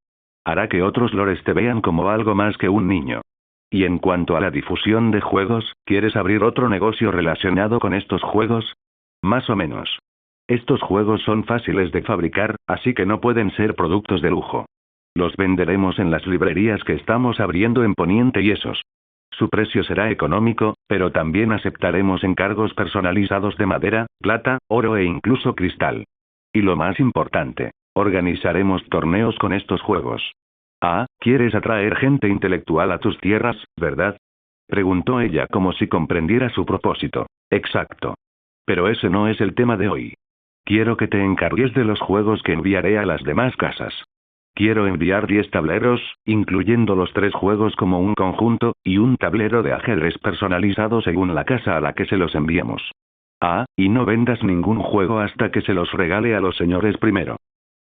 Hará que otros lores te vean como algo más que un niño. Y en cuanto a la difusión de juegos, ¿quieres abrir otro negocio relacionado con estos juegos? Más o menos. Estos juegos son fáciles de fabricar, así que no pueden ser productos de lujo. Los venderemos en las librerías que estamos abriendo en Poniente y esos. Su precio será económico, pero también aceptaremos encargos personalizados de madera, plata, oro e incluso cristal. Y lo más importante. Organizaremos torneos con estos juegos. Ah, ¿quieres atraer gente intelectual a tus tierras, verdad? Preguntó ella como si comprendiera su propósito. Exacto. Pero ese no es el tema de hoy. Quiero que te encargues de los juegos que enviaré a las demás casas. Quiero enviar 10 tableros, incluyendo los 3 juegos como un conjunto, y un tablero de ajedrez personalizado según la casa a la que se los enviemos. Ah, y no vendas ningún juego hasta que se los regale a los señores primero.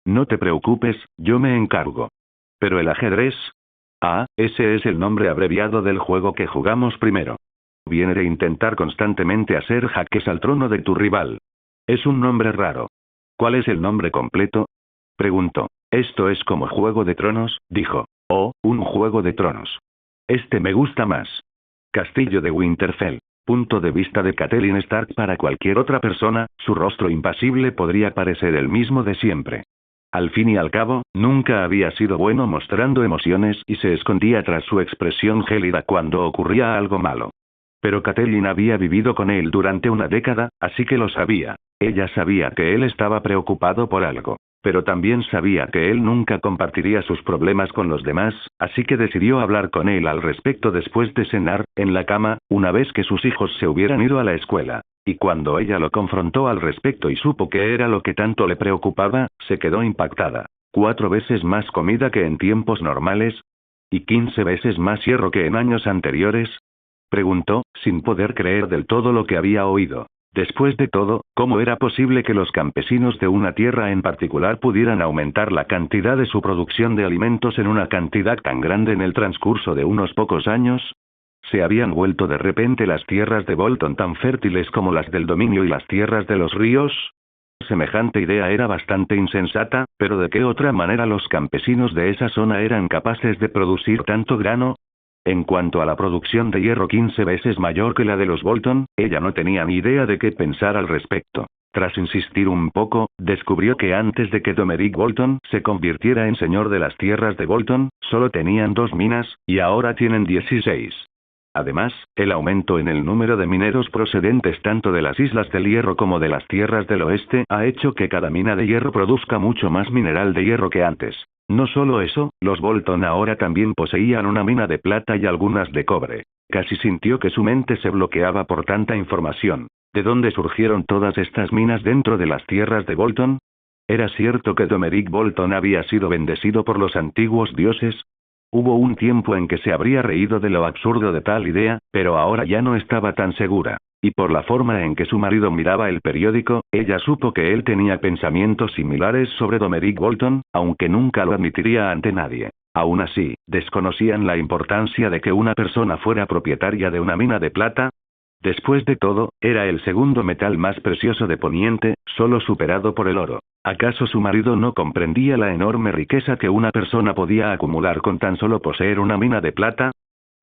No te preocupes, yo me encargo. ¿Pero el ajedrez? Ah, ese es el nombre abreviado del juego que jugamos primero. Viene de intentar constantemente hacer jaques al trono de tu rival. Es un nombre raro. ¿Cuál es el nombre completo? Preguntó. Esto es como Juego de Tronos, dijo. Oh, un Juego de Tronos. Este me gusta más. Castillo de Winterfell. Punto de vista de Catelyn Stark. Para cualquier otra persona, su rostro impasible podría parecer el mismo de siempre. Al fin y al cabo, nunca había sido bueno mostrando emociones y se escondía tras su expresión gélida cuando ocurría algo malo. Pero Catelyn había vivido con él durante una década, así que lo sabía. Ella sabía que él estaba preocupado por algo. Pero también sabía que él nunca compartiría sus problemas con los demás, así que decidió hablar con él al respecto después de cenar, en la cama, una vez que sus hijos se hubieran ido a la escuela. Y cuando ella lo confrontó al respecto y supo qué era lo que tanto le preocupaba, se quedó impactada. 4 veces más comida que en tiempos normales. ¿Y 15 veces más hierro que en años anteriores? Preguntó, sin poder creer del todo lo que había oído. Después de todo, ¿cómo era posible que los campesinos de una tierra en particular pudieran aumentar la cantidad de su producción de alimentos en una cantidad tan grande en el transcurso de unos pocos años? ¿Se habían vuelto de repente las tierras de Bolton tan fértiles como las del dominio y las tierras de los ríos? Semejante idea era bastante insensata, pero ¿de qué otra manera los campesinos de esa zona eran capaces de producir tanto grano? En cuanto a la producción de hierro 15 veces mayor que la de los Bolton, ella no tenía ni idea de qué pensar al respecto. Tras insistir un poco, descubrió que antes de que Domeric Bolton se convirtiera en señor de las tierras de Bolton, solo tenían 2 minas, y ahora tienen 16. Además, el aumento en el número de mineros procedentes tanto de las Islas del Hierro como de las tierras del oeste ha hecho que cada mina de hierro produzca mucho más mineral de hierro que antes. No solo eso, los Bolton ahora también poseían una mina de plata y algunas de cobre. Casi sintió que su mente se bloqueaba por tanta información. ¿De dónde surgieron todas estas minas dentro de las tierras de Bolton? ¿Era cierto que Domeric Bolton había sido bendecido por los antiguos dioses? Hubo un tiempo en que se habría reído de lo absurdo de tal idea, pero ahora ya no estaba tan segura. Y por la forma en que su marido miraba el periódico, ella supo que él tenía pensamientos similares sobre Domeric Bolton, aunque nunca lo admitiría ante nadie. Aún así, desconocían la importancia de que una persona fuera propietaria de una mina de plata. Después de todo, era el segundo metal más precioso de Poniente, solo superado por el oro. ¿Acaso su marido no comprendía la enorme riqueza que una persona podía acumular con tan solo poseer una mina de plata?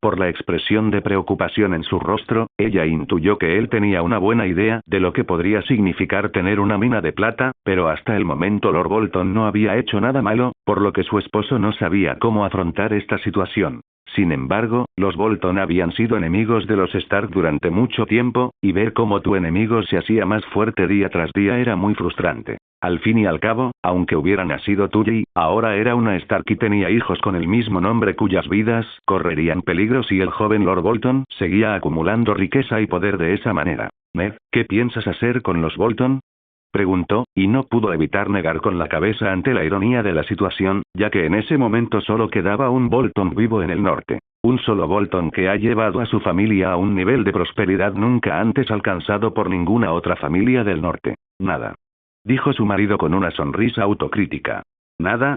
Por la expresión de preocupación en su rostro, ella intuyó que él tenía una buena idea de lo que podría significar tener una mina de plata, pero hasta el momento Lord Bolton no había hecho nada malo, por lo que su esposo no sabía cómo afrontar esta situación. Sin embargo, los Bolton habían sido enemigos de los Stark durante mucho tiempo, y ver cómo tu enemigo se hacía más fuerte día tras día era muy frustrante. Al fin y al cabo, aunque hubiera nacido Tully, ahora era una Stark y tenía hijos con el mismo nombre cuyas vidas correrían peligro si el joven Lord Bolton seguía acumulando riqueza y poder de esa manera. Ned, ¿qué piensas hacer con los Bolton?, preguntó, y no pudo evitar negar con la cabeza ante la ironía de la situación, ya que en ese momento solo quedaba un Bolton vivo en el norte. Un solo Bolton que ha llevado a su familia a un nivel de prosperidad nunca antes alcanzado por ninguna otra familia del norte. Nada. Dijo su marido con una sonrisa autocrítica. ¿Nada?,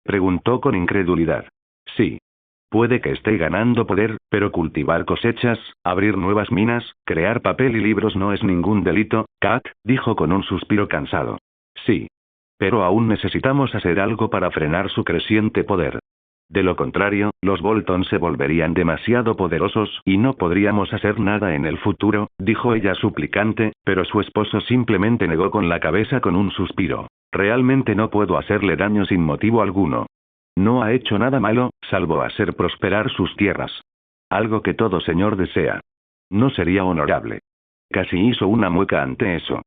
preguntó con incredulidad. Sí. Puede que esté ganando poder, pero cultivar cosechas, abrir nuevas minas, crear papel y libros no es ningún delito, Kat, dijo con un suspiro cansado. Sí. Pero aún necesitamos hacer algo para frenar su creciente poder. De lo contrario, los Bolton se volverían demasiado poderosos y no podríamos hacer nada en el futuro, dijo ella suplicante, pero su esposo simplemente negó con la cabeza con un suspiro. Realmente no puedo hacerle daño sin motivo alguno. No ha hecho nada malo, salvo hacer prosperar sus tierras. Algo que todo señor desea. No sería honorable. Casi hizo una mueca ante eso.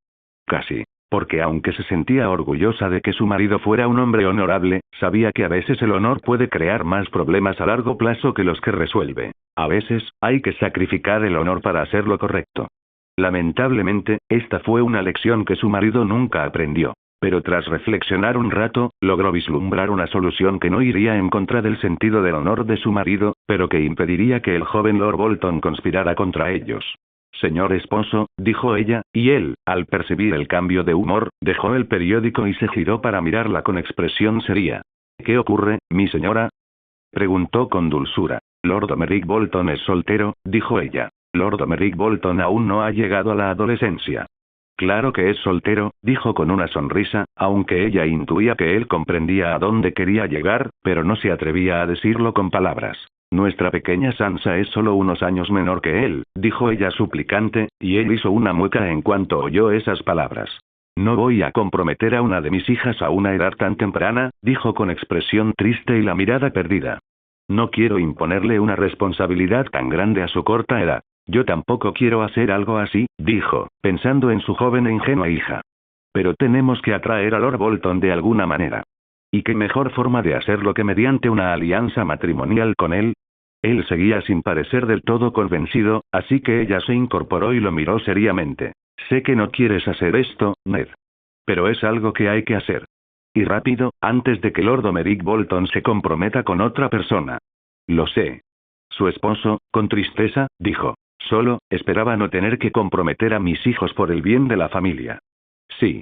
Casi. Porque aunque se sentía orgullosa de que su marido fuera un hombre honorable, sabía que a veces el honor puede crear más problemas a largo plazo que los que resuelve. A veces, hay que sacrificar el honor para hacer lo correcto. Lamentablemente, esta fue una lección que su marido nunca aprendió. Pero tras reflexionar un rato, logró vislumbrar una solución que no iría en contra del sentido del honor de su marido, pero que impediría que el joven Lord Bolton conspirara contra ellos. Señor esposo, dijo ella, y él, al percibir el cambio de humor, dejó el periódico y se giró para mirarla con expresión seria. ¿Qué ocurre, mi señora?, preguntó con dulzura. Lord Domeric Bolton es soltero, dijo ella. Lord Domeric Bolton aún no ha llegado a la adolescencia. Claro que es soltero, dijo con una sonrisa, aunque ella intuía que él comprendía a dónde quería llegar, pero no se atrevía a decirlo con palabras. Nuestra pequeña Sansa es solo unos años menor que él, dijo ella suplicante, y él hizo una mueca en cuanto oyó esas palabras. No voy a comprometer a una de mis hijas a una edad tan temprana, dijo con expresión triste y la mirada perdida. No quiero imponerle una responsabilidad tan grande a su corta edad. Yo tampoco quiero hacer algo así, dijo, pensando en su joven e ingenua hija. Pero tenemos que atraer a Lord Bolton de alguna manera. ¿Y qué mejor forma de hacerlo que mediante una alianza matrimonial con él? Él seguía sin parecer del todo convencido, así que ella se incorporó y lo miró seriamente. Sé que no quieres hacer esto, Ned. Pero es algo que hay que hacer. Y rápido, antes de que Lord Domeric Bolton se comprometa con otra persona. Lo sé. Su esposo, con tristeza, dijo. Solo, esperaba no tener que comprometer a mis hijos por el bien de la familia. Sí.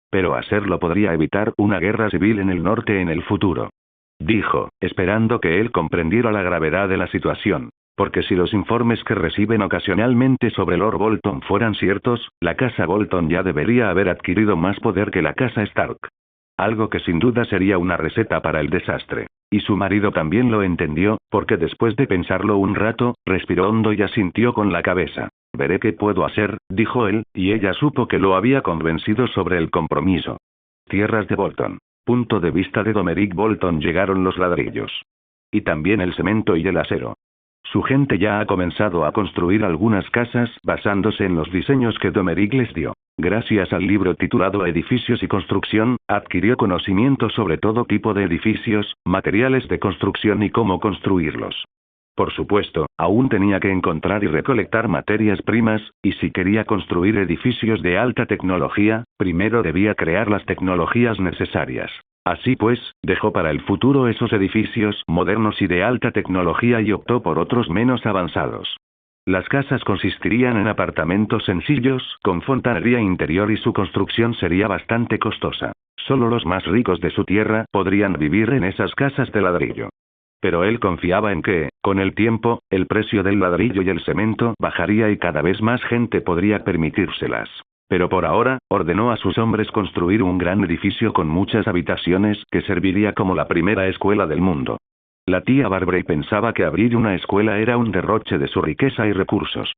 Pero hacerlo podría evitar una guerra civil en el norte en el futuro. Dijo, esperando que él comprendiera la gravedad de la situación. Porque si los informes que reciben ocasionalmente sobre Lord Bolton fueran ciertos, la casa Bolton ya debería haber adquirido más poder que la casa Stark. algo que sin duda sería una receta para el desastre. Y su marido también lo entendió, porque después de pensarlo un rato, respiró hondo y asintió con la cabeza. Veré qué puedo hacer, dijo él, y ella supo que lo había convencido sobre el compromiso. Tierras de Bolton. Punto de vista de Domeric Bolton. Llegaron los ladrillos. Y también el cemento y el acero. Su gente ya ha comenzado a construir algunas casas basándose en los diseños que Domeric les dio. Gracias al libro titulado Edificios y Construcción, adquirió conocimiento sobre todo tipo de edificios, materiales de construcción y cómo construirlos. Por supuesto, aún tenía que encontrar y recolectar materias primas, y si quería construir edificios de alta tecnología, primero debía crear las tecnologías necesarias. Así pues, dejó para el futuro esos edificios modernos y de alta tecnología y optó por otros menos avanzados. Las casas consistirían en apartamentos sencillos, con fontanería interior y su construcción sería bastante costosa. Solo los más ricos de su tierra podrían vivir en esas casas de ladrillo. Pero él confiaba en que, con el tiempo, el precio del ladrillo y el cemento bajaría y cada vez más gente podría permitírselas. Pero por ahora, ordenó a sus hombres construir un gran edificio con muchas habitaciones que serviría como la primera escuela del mundo. La tía Barbary pensaba que abrir una escuela era un derroche de su riqueza y recursos.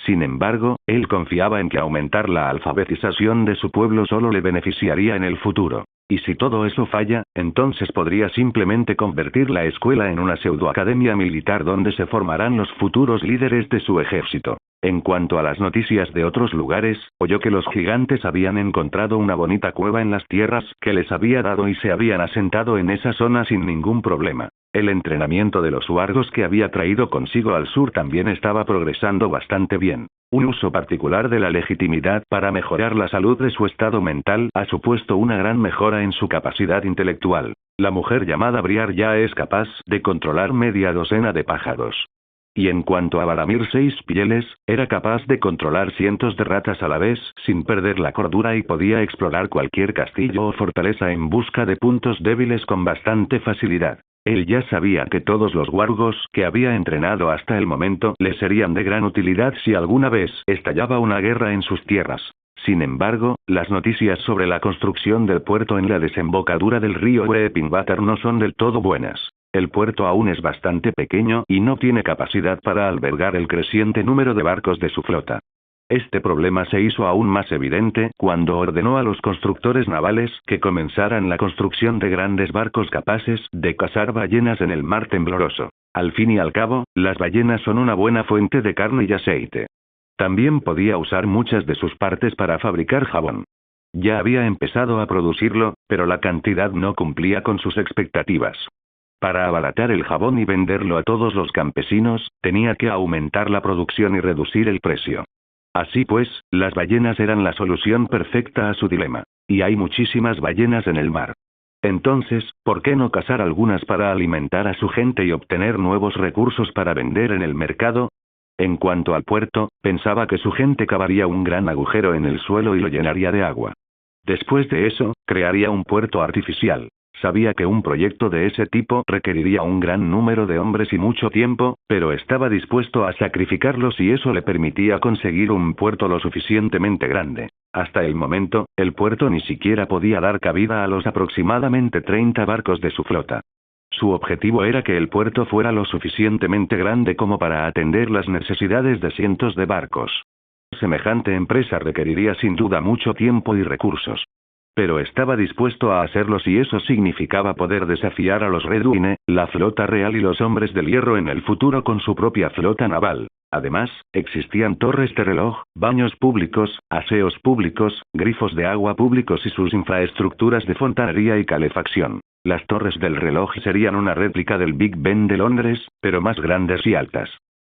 Sin embargo, él confiaba en que aumentar la alfabetización de su pueblo solo le beneficiaría en el futuro. Y si todo eso falla, entonces podría simplemente convertir la escuela en una pseudoacademia militar donde se formarán los futuros líderes de su ejército. En cuanto a las noticias de otros lugares, oyó que los gigantes habían encontrado una bonita cueva en las tierras que les había dado y se habían asentado en esa zona sin ningún problema. El entrenamiento de los wargos que había traído consigo al sur también estaba progresando bastante bien. Un uso particular de la legitimidad para mejorar la salud de su estado mental ha supuesto una gran mejora en su capacidad intelectual. La mujer llamada Briar ya es capaz de controlar media docena de pájaros. Y en cuanto a Varamir Seis Pieles, era capaz de controlar cientos de ratas a la vez, sin perder la cordura y podía explorar cualquier castillo o fortaleza en busca de puntos débiles con bastante facilidad. Él ya sabía que todos los wargos que había entrenado hasta el momento le serían de gran utilidad si alguna vez estallaba una guerra en sus tierras. Sin embargo, las noticias sobre la construcción del puerto en la desembocadura del río Weepingwater no son del todo buenas. El puerto aún es bastante pequeño y no tiene capacidad para albergar el creciente número de barcos de su flota. Este problema se hizo aún más evidente cuando ordenó a los constructores navales que comenzaran la construcción de grandes barcos capaces de cazar ballenas en el mar tembloroso. Al fin y al cabo, las ballenas son una buena fuente de carne y aceite. También podía usar muchas de sus partes para fabricar jabón. Ya había empezado a producirlo, pero la cantidad no cumplía con sus expectativas. Para abaratar el jabón y venderlo a todos los campesinos, tenía que aumentar la producción y reducir el precio. Así pues, las ballenas eran la solución perfecta a su dilema. Y hay muchísimas ballenas en el mar. Entonces, ¿por qué no cazar algunas para alimentar a su gente y obtener nuevos recursos para vender en el mercado? En cuanto al puerto, pensaba que su gente cavaría un gran agujero en el suelo y lo llenaría de agua. Después de eso, crearía un puerto artificial. Sabía que un proyecto de ese tipo requeriría un gran número de hombres y mucho tiempo, pero estaba dispuesto a sacrificarlo si eso le permitía conseguir un puerto lo suficientemente grande. Hasta el momento, el puerto ni siquiera podía dar cabida a los aproximadamente 30 barcos de su flota. Su objetivo era que el puerto fuera lo suficientemente grande como para atender las necesidades de cientos de barcos. Semejante empresa requeriría sin duda mucho tiempo y recursos. Pero estaba dispuesto a hacerlo si eso significaba poder desafiar a los Redwine, la flota real y los hombres del hierro en el futuro con su propia flota naval. Además, existían torres de reloj, baños públicos, aseos públicos, grifos de agua públicos y sus infraestructuras de fontanería y calefacción. Las torres del reloj serían una réplica del Big Ben de Londres, pero más grandes y altas.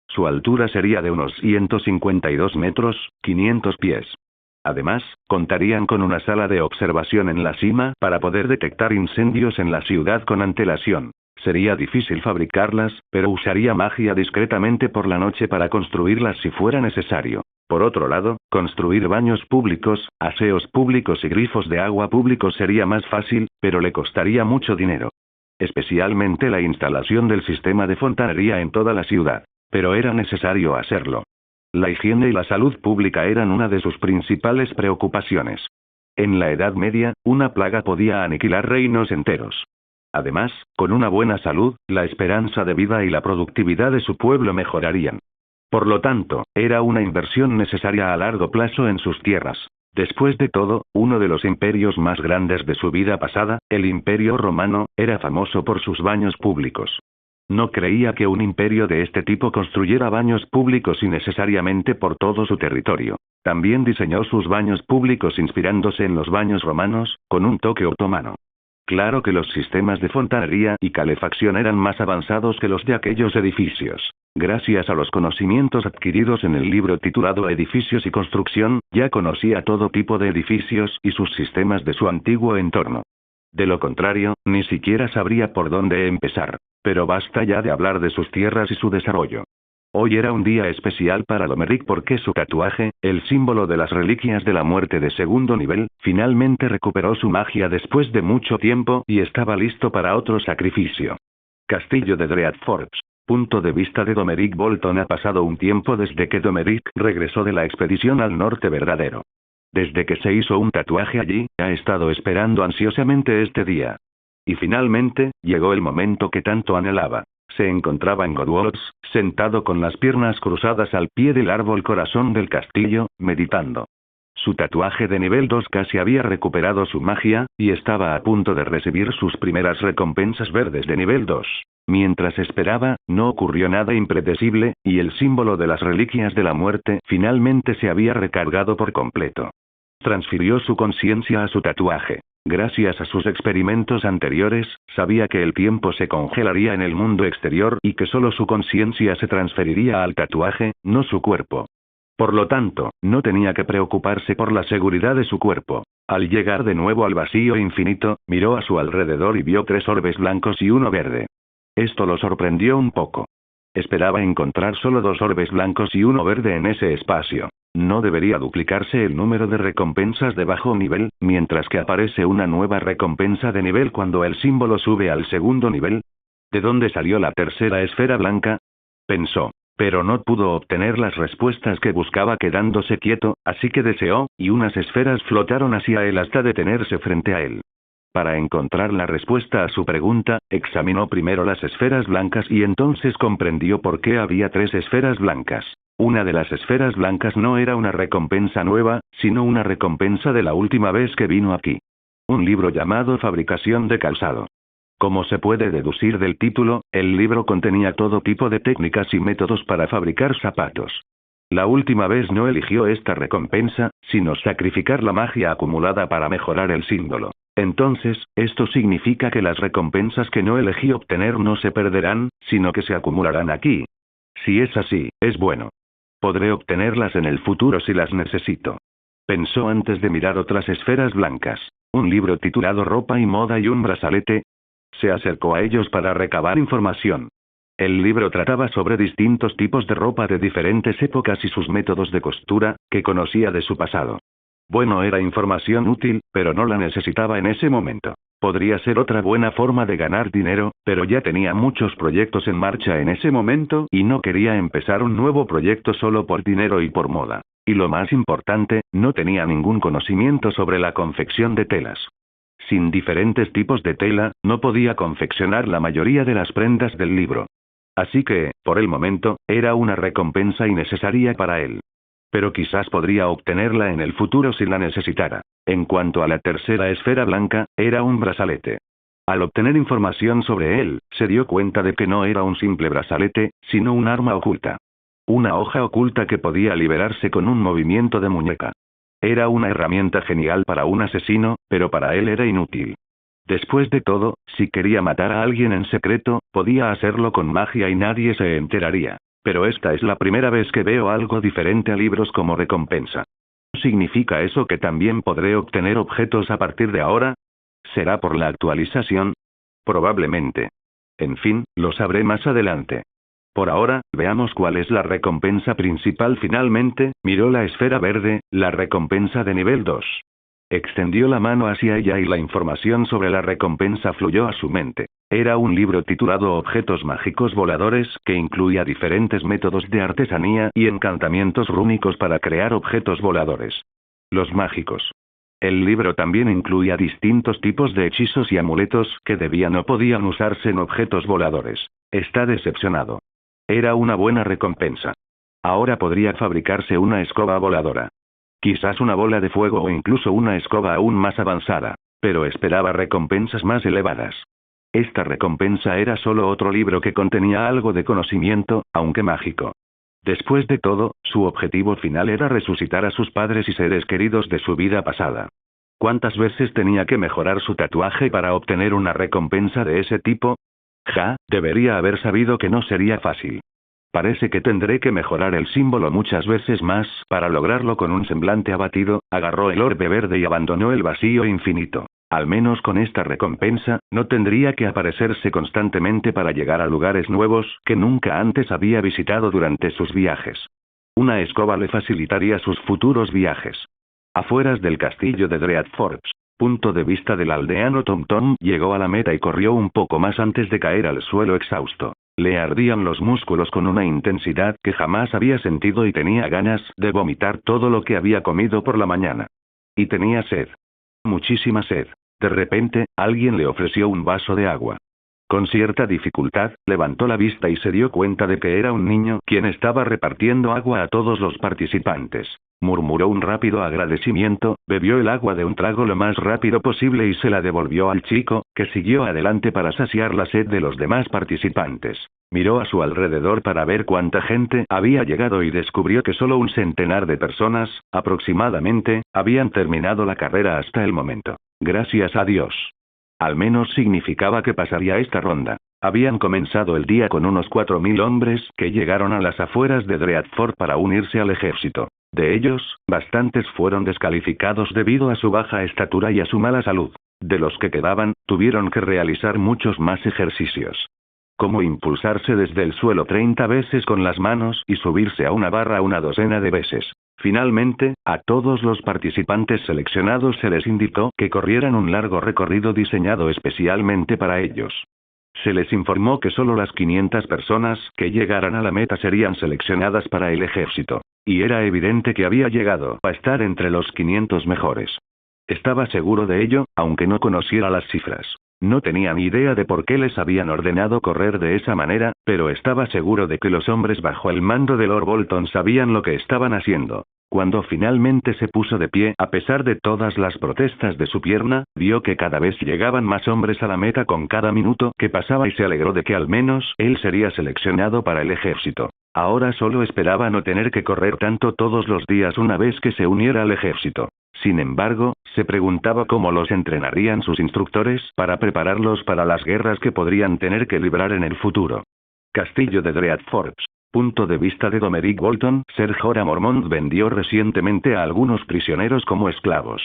Su altura sería de unos 152 metros, 500 pies. Además, contarían con una sala de observación en la cima para poder detectar incendios en la ciudad con antelación. Sería difícil fabricarlas, pero usaría magia discretamente por la noche para construirlas si fuera necesario. Por otro lado, construir baños públicos, aseos públicos y grifos de agua públicos sería más fácil, pero le costaría mucho dinero. Especialmente la instalación del sistema de fontanería en toda la ciudad. Pero era necesario hacerlo. La higiene y la salud pública eran una de sus principales preocupaciones. En la Edad Media, una plaga podía aniquilar reinos enteros. Además, con una buena salud, la esperanza de vida y la productividad de su pueblo mejorarían. Por lo tanto, era una inversión necesaria a largo plazo en sus tierras. Después de todo, uno de los imperios más grandes de su vida pasada, el Imperio Romano, era famoso por sus baños públicos. No creía que un imperio de este tipo construyera baños públicos innecesariamente por todo su territorio. También diseñó sus baños públicos inspirándose en los baños romanos, con un toque otomano. Claro que los sistemas de fontanería y calefacción eran más avanzados que los de aquellos edificios. Gracias a los conocimientos adquiridos en el libro titulado Edificios y Construcción, ya conocía todo tipo de edificios y sus sistemas de su antiguo entorno. De lo contrario, ni siquiera sabría por dónde empezar. Pero basta ya de hablar de sus tierras y su desarrollo. Hoy era un día especial para Domeric porque su tatuaje, el símbolo de las reliquias de la muerte de segundo nivel, finalmente recuperó su magia después de mucho tiempo y estaba listo para otro sacrificio. Castillo de Dreadforge. Punto de vista de Domeric Bolton. Ha pasado un tiempo desde que Domeric regresó de la expedición al norte verdadero. Desde que se hizo un tatuaje allí, ha estado esperando ansiosamente este día. Y finalmente, llegó el momento que tanto anhelaba. Se encontraba en Godwalls, sentado con las piernas cruzadas al pie del árbol corazón del castillo, meditando. Su tatuaje de nivel 2 casi había recuperado su magia, y estaba a punto de recibir sus primeras recompensas verdes de nivel 2. Mientras esperaba, no ocurrió nada impredecible, y el símbolo de las reliquias de la muerte finalmente se había recargado por completo. Transfirió su conciencia a su tatuaje. Gracias a sus experimentos anteriores, sabía que el tiempo se congelaría en el mundo exterior y que solo su conciencia se transferiría al tatuaje, no su cuerpo. Por lo tanto, no tenía que preocuparse por la seguridad de su cuerpo. Al llegar de nuevo al vacío infinito, miró a su alrededor y vio 3 orbes blancos y uno verde. Esto lo sorprendió un poco. Esperaba encontrar solo 2 orbes blancos y uno verde en ese espacio. ¿No debería duplicarse el número de recompensas de bajo nivel, mientras que aparece una nueva recompensa de nivel cuando el símbolo sube al segundo nivel? ¿De dónde salió la tercera esfera blanca? Pensó. Pero no pudo obtener las respuestas que buscaba quedándose quieto, así que deseó, y unas esferas flotaron hacia él hasta detenerse frente a él. Para encontrar la respuesta a su pregunta, examinó primero las esferas blancas y entonces comprendió por qué había 3 esferas blancas. Una de las esferas blancas no era una recompensa nueva, sino una recompensa de la última vez que vino aquí. Un libro llamado Fabricación de calzado. Como se puede deducir del título, el libro contenía todo tipo de técnicas y métodos para fabricar zapatos. La última vez no eligió esta recompensa, sino sacrificar la magia acumulada para mejorar el símbolo. Entonces, esto significa que las recompensas que no elegí obtener no se perderán, sino que se acumularán aquí. Si es así, es bueno. Podré obtenerlas en el futuro si las necesito. Pensó antes de mirar otras esferas blancas. Un libro titulado Ropa y moda y un brazalete. Se acercó a ellos para recabar información. El libro trataba sobre distintos tipos de ropa de diferentes épocas y sus métodos de costura, que conocía de su pasado. Bueno, era información útil, pero no la necesitaba en ese momento. Podría ser otra buena forma de ganar dinero, pero ya tenía muchos proyectos en marcha en ese momento y no quería empezar un nuevo proyecto solo por dinero y por moda. Y lo más importante, no tenía ningún conocimiento sobre la confección de telas. Sin diferentes tipos de tela, no podía confeccionar la mayoría de las prendas del libro. Así que, por el momento, era una recompensa innecesaria para él. Pero quizás podría obtenerla en el futuro si la necesitara. En cuanto a la tercera esfera blanca, era un brazalete. Al obtener información sobre él, se dio cuenta de que no era un simple brazalete, sino un arma oculta. Una hoja oculta que podía liberarse con un movimiento de muñeca. Era una herramienta genial para un asesino, pero para él era inútil. Después de todo, si quería matar a alguien en secreto, podía hacerlo con magia y nadie se enteraría. Pero esta es la primera vez que veo algo diferente a libros como recompensa. ¿Significa eso que también podré obtener objetos a partir de ahora? ¿Será por la actualización? Probablemente. En fin, lo sabré más adelante. Por ahora, veamos cuál es la recompensa principal. Finalmente, miró la esfera verde, la recompensa de nivel 2. Extendió la mano hacia ella y la información sobre la recompensa fluyó a su mente. Era un libro titulado Objetos mágicos voladores que incluía diferentes métodos de artesanía y encantamientos rúnicos para crear objetos voladores. Los mágicos. El libro también incluía distintos tipos de hechizos y amuletos que debían o podían usarse en objetos voladores. Está decepcionado. Era una buena recompensa. Ahora podría fabricarse una escoba voladora. Quizás una bola de fuego o incluso una escoba aún más avanzada. Pero esperaba recompensas más elevadas. Esta recompensa era solo otro libro que contenía algo de conocimiento, aunque mágico. Después de todo, su objetivo final era resucitar a sus padres y seres queridos de su vida pasada. ¿Cuántas veces tenía que mejorar su tatuaje para obtener una recompensa de ese tipo? Debería haber sabido que no sería fácil. Parece que tendré que mejorar el símbolo muchas veces más para lograrlo. Con un semblante abatido, agarró el orbe verde y abandonó el vacío infinito. Al menos con esta recompensa, no tendría que aparecerse constantemente para llegar a lugares nuevos que nunca antes había visitado durante sus viajes. Una escoba le facilitaría sus futuros viajes. Afueras del castillo de Dreadforge, punto de vista del aldeano Tom Tom llegó a la meta y corrió un poco más antes de caer al suelo exhausto. Le ardían los músculos con una intensidad que jamás había sentido y tenía ganas de vomitar todo lo que había comido por la mañana. Y tenía sed. Muchísima sed. De repente, alguien le ofreció un vaso de agua. Con cierta dificultad, levantó la vista y se dio cuenta de que era un niño quien estaba repartiendo agua a todos los participantes. Murmuró un rápido agradecimiento, bebió el agua de un trago lo más rápido posible y se la devolvió al chico, que siguió adelante para saciar la sed de los demás participantes. Miró a su alrededor para ver cuánta gente había llegado y descubrió que solo un centenar de personas, aproximadamente, habían terminado la carrera hasta el momento. Gracias a Dios. Al menos significaba que pasaría esta ronda. Habían comenzado el día con unos 4.000 hombres que llegaron a las afueras de Dreadfort para unirse al ejército. De ellos, bastantes fueron descalificados debido a su baja estatura y a su mala salud. De los que quedaban, tuvieron que realizar muchos más ejercicios. Como impulsarse desde el suelo 30 veces con las manos y subirse a una barra una docena de veces. Finalmente, a todos los participantes seleccionados se les indicó que corrieran un largo recorrido diseñado especialmente para ellos. Se les informó que solo las 500 personas que llegaran a la meta serían seleccionadas para el ejército. Y era evidente que había llegado a estar entre los 500 mejores. Estaba seguro de ello, aunque no conociera las cifras. No tenía ni idea de por qué les habían ordenado correr de esa manera, pero estaba seguro de que los hombres bajo el mando de Lord Bolton sabían lo que estaban haciendo. Cuando finalmente se puso de pie, a pesar de todas las protestas de su pierna, vio que cada vez llegaban más hombres a la meta con cada minuto que pasaba y se alegró de que al menos él sería seleccionado para el ejército. Ahora solo esperaba no tener que correr tanto todos los días una vez que se uniera al ejército. Sin embargo, se preguntaba cómo los entrenarían sus instructores para prepararlos para las guerras que podrían tener que librar en el futuro. Castillo de Dreadforge. Punto de vista de Domeric Bolton. Ser Jorah Mormont vendió recientemente a algunos prisioneros como esclavos.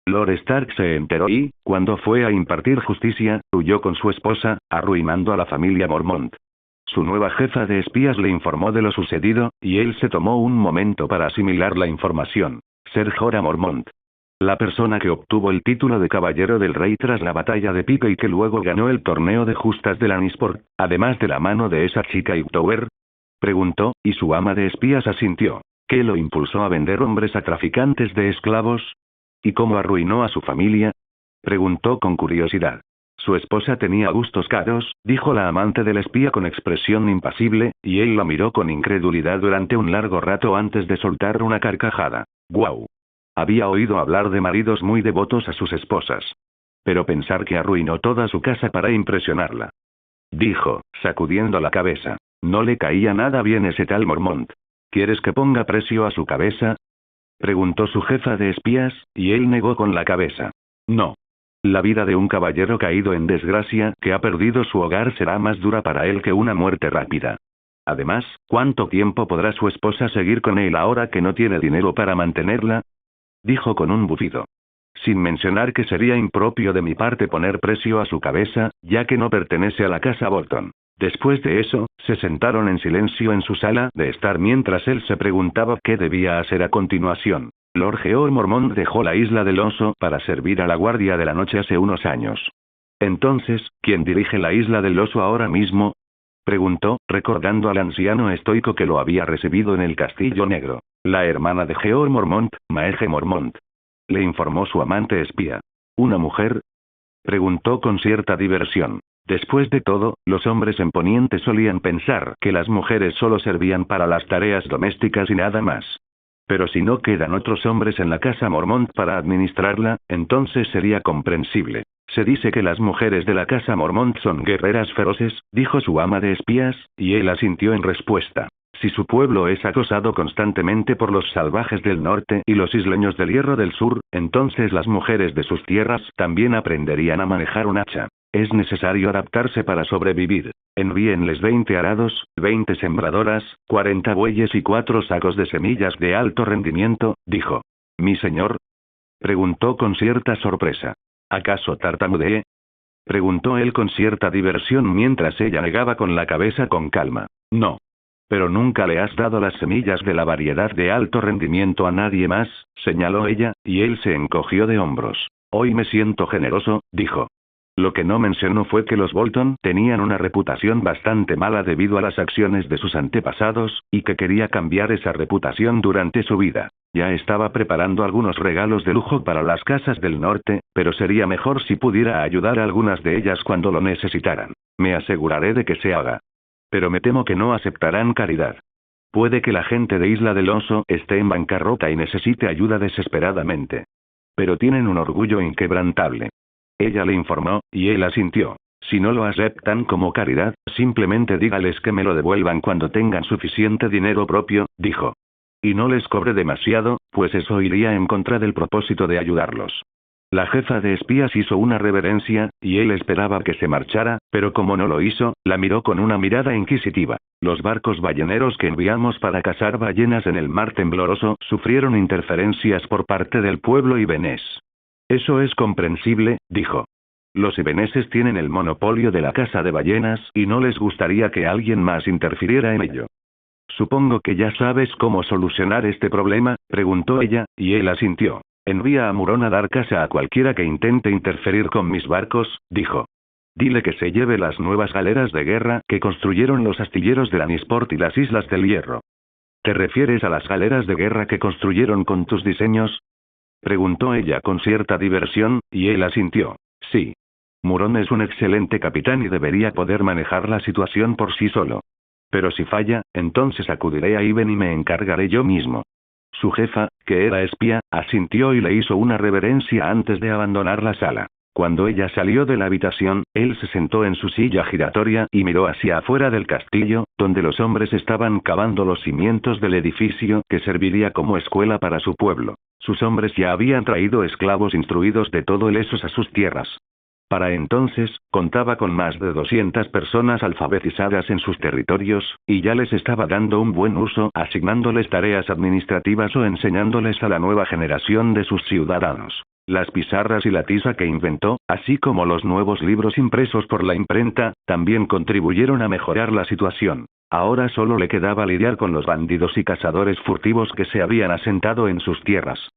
Lord Stark se enteró y, cuando fue a impartir justicia, huyó con su esposa, arruinando a la familia Mormont. Su nueva jefa de espías le informó de lo sucedido, y él se tomó un momento para asimilar la información. Ser Jorah Mormont. La persona que obtuvo el título de Caballero del Rey tras la batalla de Pique y que luego ganó el torneo de justas de Lannisport, además de la mano de esa chica Hightower. Preguntó, y su ama de espías asintió. ¿Qué lo impulsó a vender hombres a traficantes de esclavos? ¿Y cómo arruinó a su familia? Preguntó con curiosidad. Su esposa tenía gustos caros, dijo la amante del espía con expresión impasible, y él la miró con incredulidad durante un largo rato antes de soltar una carcajada. ¡Guau! Había oído hablar de maridos muy devotos a sus esposas. Pero pensar que arruinó toda su casa para impresionarla. Dijo, sacudiendo la cabeza. No le caía nada bien ese tal Mormont. ¿Quieres que ponga precio a su cabeza? Preguntó su jefa de espías, y él negó con la cabeza. No. La vida de un caballero caído en desgracia, que ha perdido su hogar, será más dura para él que una muerte rápida. Además, ¿cuánto tiempo podrá su esposa seguir con él ahora que no tiene dinero para mantenerla? Dijo con un bufido. Sin mencionar que sería impropio de mi parte poner precio a su cabeza, ya que no pertenece a la casa Bolton. Después de eso, se sentaron en silencio en su sala de estar mientras él se preguntaba qué debía hacer a continuación. Lord George Mormont dejó la isla del oso para servir a la Guardia de la Noche hace unos años. Entonces, ¿quién dirige la isla del oso ahora mismo? Preguntó, recordando al anciano estoico que lo había recibido en el Castillo Negro. La hermana de George Mormont, Maege Mormont. le informó su amante espía. ¿Una mujer?, preguntó con cierta diversión. Después de todo, los hombres en Poniente solían pensar que las mujeres solo servían para las tareas domésticas y nada más. Pero si no quedan otros hombres en la casa Mormont para administrarla, entonces sería comprensible. Se dice que las mujeres de la casa Mormont son guerreras feroces, dijo su ama de espías, y él asintió en respuesta. Si su pueblo es acosado constantemente por los salvajes del norte y los isleños del Hierro del sur, entonces las mujeres de sus tierras también aprenderían a manejar un hacha. Es necesario adaptarse para sobrevivir. Envíenles 20 arados, 20 sembradoras, 40 bueyes y 4 sacos de semillas de alto rendimiento, dijo. ¿Mi señor?, preguntó con cierta sorpresa. ¿Acaso tartamudeé?, preguntó él con cierta diversión mientras ella negaba con la cabeza con calma. No. Pero nunca le has dado las semillas de la variedad de alto rendimiento a nadie más, señaló ella, y él se encogió de hombros. Hoy me siento generoso, dijo. Lo que no mencionó fue que los Bolton tenían una reputación bastante mala debido a las acciones de sus antepasados, y que quería cambiar esa reputación durante su vida. Ya estaba preparando algunos regalos de lujo para las casas del norte, pero sería mejor si pudiera ayudar a algunas de ellas cuando lo necesitaran. Me aseguraré de que se haga. Pero me temo que no aceptarán caridad. Puede que la gente de Isla del Oso esté en bancarrota y necesite ayuda desesperadamente. Pero tienen un orgullo inquebrantable. Ella le informó, y él asintió. Si no lo aceptan como caridad, simplemente dígales que me lo devuelvan cuando tengan suficiente dinero propio, dijo. Y no les cobre demasiado, pues eso iría en contra del propósito de ayudarlos. La jefa de espías hizo una reverencia, y él esperaba que se marchara, pero como no lo hizo, la miró con una mirada inquisitiva. Los barcos balleneros que enviamos para cazar ballenas en el mar tembloroso sufrieron interferencias por parte del pueblo ibenés. Eso es comprensible, dijo. Los ibeneses tienen el monopolio de la caza de ballenas y no les gustaría que alguien más interfiriera en ello. Supongo que ya sabes cómo solucionar este problema, preguntó ella, y él asintió. Envía a Murón a dar caza a cualquiera que intente interferir con mis barcos, dijo. Dile que se lleve las nuevas galeras de guerra que construyeron los astilleros de Lannisport y las Islas del Hierro. ¿Te refieres a las galeras de guerra que construyeron con tus diseños?, preguntó ella con cierta diversión, y él asintió. Sí. Murón es un excelente capitán y debería poder manejar la situación por sí solo. Pero si falla, entonces acudiré a Iben y me encargaré yo mismo. Su jefa, que era espía, asintió y le hizo una reverencia antes de abandonar la sala. Cuando ella salió de la habitación, él se sentó en su silla giratoria y miró hacia afuera del castillo, donde los hombres estaban cavando los cimientos del edificio que serviría como escuela para su pueblo. Sus hombres ya habían traído esclavos instruidos de todo el Essos a sus tierras. Para entonces, contaba con más de 200 personas alfabetizadas en sus territorios, y ya les estaba dando un buen uso asignándoles tareas administrativas o enseñándoles a la nueva generación de sus ciudadanos. Las pizarras y la tiza que inventó, así como los nuevos libros impresos por la imprenta, también contribuyeron a mejorar la situación. Ahora solo le quedaba lidiar con los bandidos y cazadores furtivos que se habían asentado en sus tierras.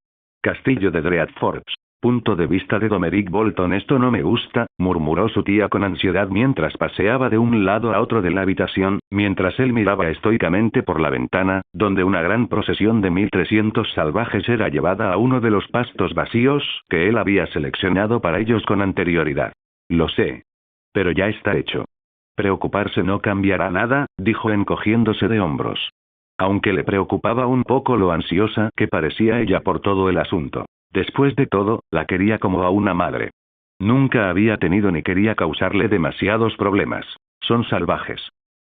Castillo de Dreadfort. Punto de vista de Domeric Bolton. Esto no me gusta, murmuró su tía con ansiedad mientras paseaba de un lado a otro de la habitación, mientras él miraba estoicamente por la ventana, donde una gran procesión de 1300 salvajes era llevada a uno de los pastos vacíos que él había seleccionado para ellos con anterioridad. Lo sé. Pero ya está hecho. Preocuparse no cambiará nada, dijo encogiéndose de hombros. Aunque le preocupaba un poco lo ansiosa que parecía ella por todo el asunto. Después de todo, la quería como a una madre. Nunca había tenido ni quería causarle demasiados problemas. Son salvajes.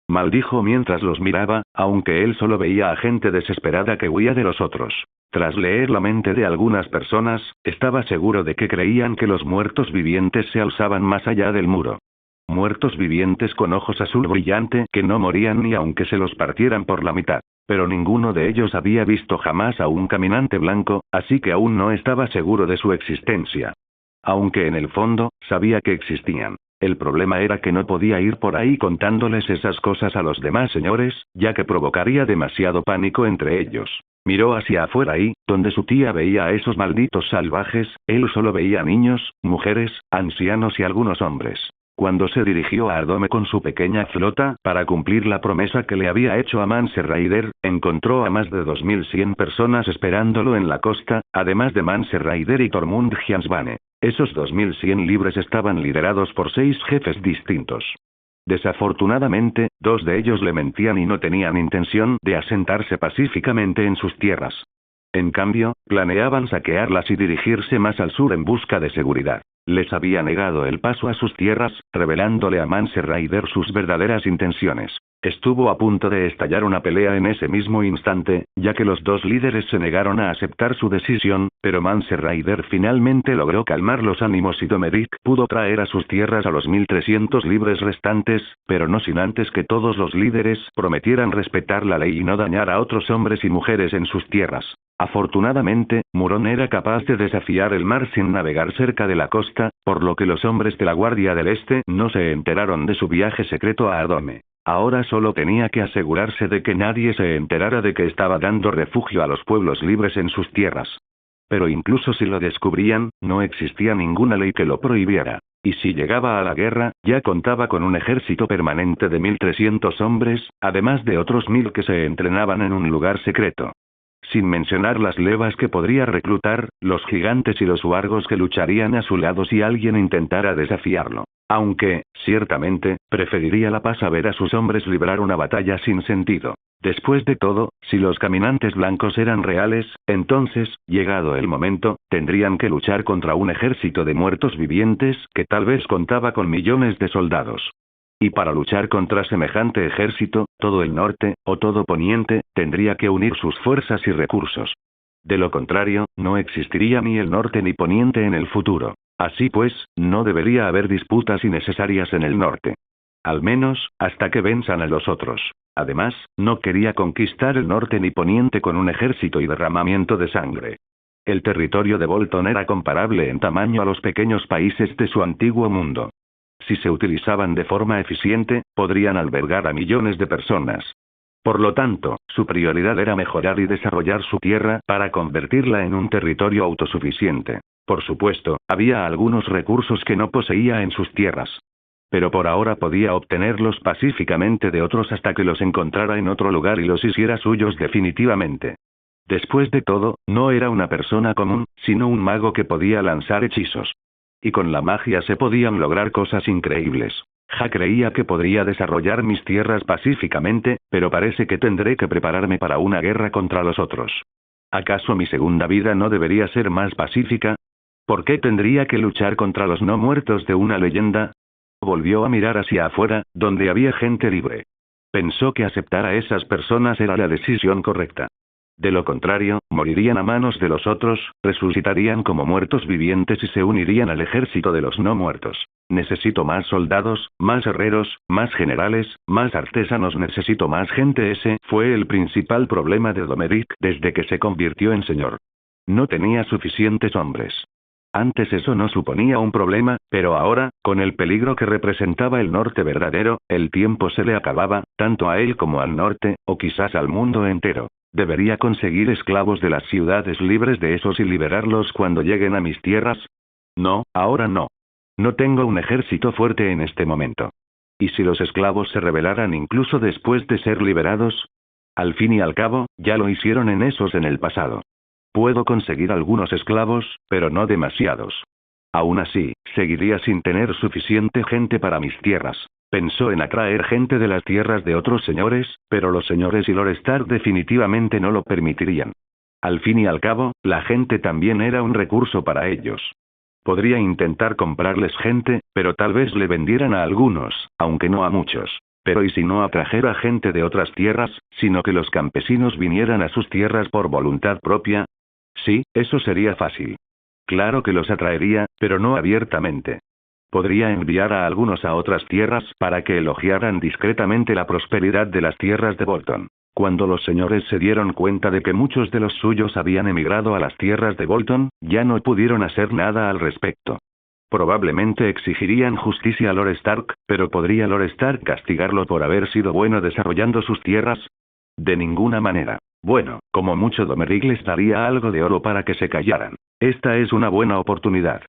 Maldijo mientras los miraba, aunque él solo veía a gente desesperada que huía de los otros. Tras leer la mente de algunas personas, estaba seguro de que creían que los muertos vivientes se alzaban más allá del muro. Muertos vivientes con ojos azul brillante que no morían ni aunque se los partieran por la mitad. Pero ninguno de ellos había visto jamás a un caminante blanco, así que aún no estaba seguro de su existencia. Aunque en el fondo, sabía que existían. El problema era que no podía ir por ahí contándoles esas cosas a los demás señores, ya que provocaría demasiado pánico entre ellos. Miró hacia afuera y, donde su tía veía a esos malditos salvajes, él solo veía niños, mujeres, ancianos y algunos hombres. Cuando se dirigió a Ardome con su pequeña flota, para cumplir la promesa que le había hecho a Mance Raider, encontró a más de 2100 personas esperándolo en la costa, además de Mance Raider y Tormund Giansbane. Esos 2100 libres estaban liderados por 6 jefes distintos. Desafortunadamente, 2 de ellos le mentían y no tenían intención de asentarse pacíficamente en sus tierras. En cambio, planeaban saquearlas y dirigirse más al sur en busca de seguridad. Les había negado el paso a sus tierras, revelándole a Mance Raider sus verdaderas intenciones. Estuvo a punto de estallar una pelea en ese mismo instante, ya que los 2 líderes se negaron a aceptar su decisión, pero Mance Raider finalmente logró calmar los ánimos y Domeric pudo traer a sus tierras a los 1300 libres restantes, pero no sin antes que todos los líderes prometieran respetar la ley y no dañar a otros hombres y mujeres en sus tierras. Afortunadamente, Murón era capaz de desafiar el mar sin navegar cerca de la costa, por lo que los hombres de la Guardia del Este no se enteraron de su viaje secreto a Ardome. Ahora solo tenía que asegurarse de que nadie se enterara de que estaba dando refugio a los pueblos libres en sus tierras. Pero incluso si lo descubrían, no existía ninguna ley que lo prohibiera. Y si llegaba a la guerra, ya contaba con un ejército permanente de 1300 hombres, además de otros 1000 que se entrenaban en un lugar secreto. Sin mencionar las levas que podría reclutar, los gigantes y los huargos que lucharían a su lado si alguien intentara desafiarlo. Aunque, ciertamente, preferiría la paz a ver a sus hombres librar una batalla sin sentido. Después de todo, si los caminantes blancos eran reales, entonces, llegado el momento, tendrían que luchar contra un ejército de muertos vivientes que tal vez contaba con millones de soldados. Y para luchar contra semejante ejército, todo el norte, o todo Poniente, tendría que unir sus fuerzas y recursos. De lo contrario, no existiría ni el norte ni Poniente en el futuro. Así pues, no debería haber disputas innecesarias en el norte. Al menos, hasta que venzan a los otros. Además, no quería conquistar el norte ni Poniente con un ejército y derramamiento de sangre. El territorio de Bolton era comparable en tamaño a los pequeños países de su antiguo mundo. Si se utilizaban de forma eficiente, podrían albergar a millones de personas. Por lo tanto, su prioridad era mejorar y desarrollar su tierra para convertirla en un territorio autosuficiente. Por supuesto, había algunos recursos que no poseía en sus tierras. Pero por ahora podía obtenerlos pacíficamente de otros hasta que los encontrara en otro lugar y los hiciera suyos definitivamente. Después de todo, no era una persona común, sino un mago que podía lanzar hechizos. Y con la magia se podían lograr cosas increíbles. Ja creía que podría desarrollar mis tierras pacíficamente, pero parece que tendré que prepararme para una guerra contra los otros. ¿Acaso mi segunda vida no debería ser más pacífica? ¿Por qué tendría que luchar contra los no muertos de una leyenda? Volvió a mirar hacia afuera, donde había gente libre. Pensó que aceptar a esas personas era la decisión correcta. De lo contrario, morirían a manos de los otros, resucitarían como muertos vivientes y se unirían al ejército de los no muertos. Necesito más soldados, más herreros, más generales, más artesanos, necesito más gente. Ese fue el principal problema de Domeric desde que se convirtió en señor. No tenía suficientes hombres. Antes eso no suponía un problema, pero ahora, con el peligro que representaba el norte verdadero, el tiempo se le acababa, tanto a él como al norte, o quizás al mundo entero. ¿Debería conseguir esclavos de las ciudades libres de esos y liberarlos cuando lleguen a mis tierras? No, ahora no. No tengo un ejército fuerte en este momento. ¿Y si los esclavos se rebelaran incluso después de ser liberados? Al fin y al cabo, ya lo hicieron en esos en el pasado. Puedo conseguir algunos esclavos, pero no demasiados. Aún así, seguiría sin tener suficiente gente para mis tierras. Pensó en atraer gente de las tierras de otros señores, pero los señores y Lord Stark definitivamente no lo permitirían. Al fin y al cabo, la gente también era un recurso para ellos. Podría intentar comprarles gente, pero tal vez le vendieran a algunos, aunque no a muchos. Pero ¿y si no atrajera gente de otras tierras, sino que los campesinos vinieran a sus tierras por voluntad propia? Sí, eso sería fácil. Claro que los atraería, pero no abiertamente. Podría enviar a algunos a otras tierras para que elogiaran discretamente la prosperidad de las tierras de Bolton. Cuando los señores se dieron cuenta de que muchos de los suyos habían emigrado a las tierras de Bolton, ya no pudieron hacer nada al respecto. Probablemente exigirían justicia a Lord Stark, pero ¿podría Lord Stark castigarlo por haber sido bueno desarrollando sus tierras? De ninguna manera. Bueno, como mucho Domeric les daría algo de oro para que se callaran. Esta es una buena oportunidad.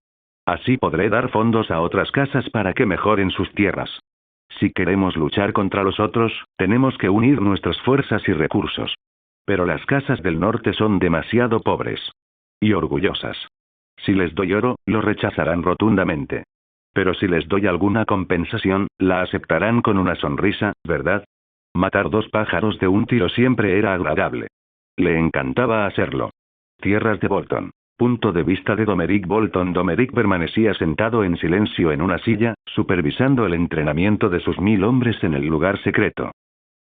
Así podré dar fondos a otras casas para que mejoren sus tierras. Si queremos luchar contra los otros, tenemos que unir nuestras fuerzas y recursos. Pero las casas del norte son demasiado pobres. Y orgullosas. Si les doy oro, lo rechazarán rotundamente. Pero si les doy alguna compensación, la aceptarán con una sonrisa, ¿verdad? Matar 2 pájaros de un tiro siempre era agradable. Le encantaba hacerlo. Tierras de Bolton. Punto de vista de Domeric Bolton. Domeric permanecía sentado en silencio en una silla, supervisando el entrenamiento de sus 1000 hombres en el lugar secreto.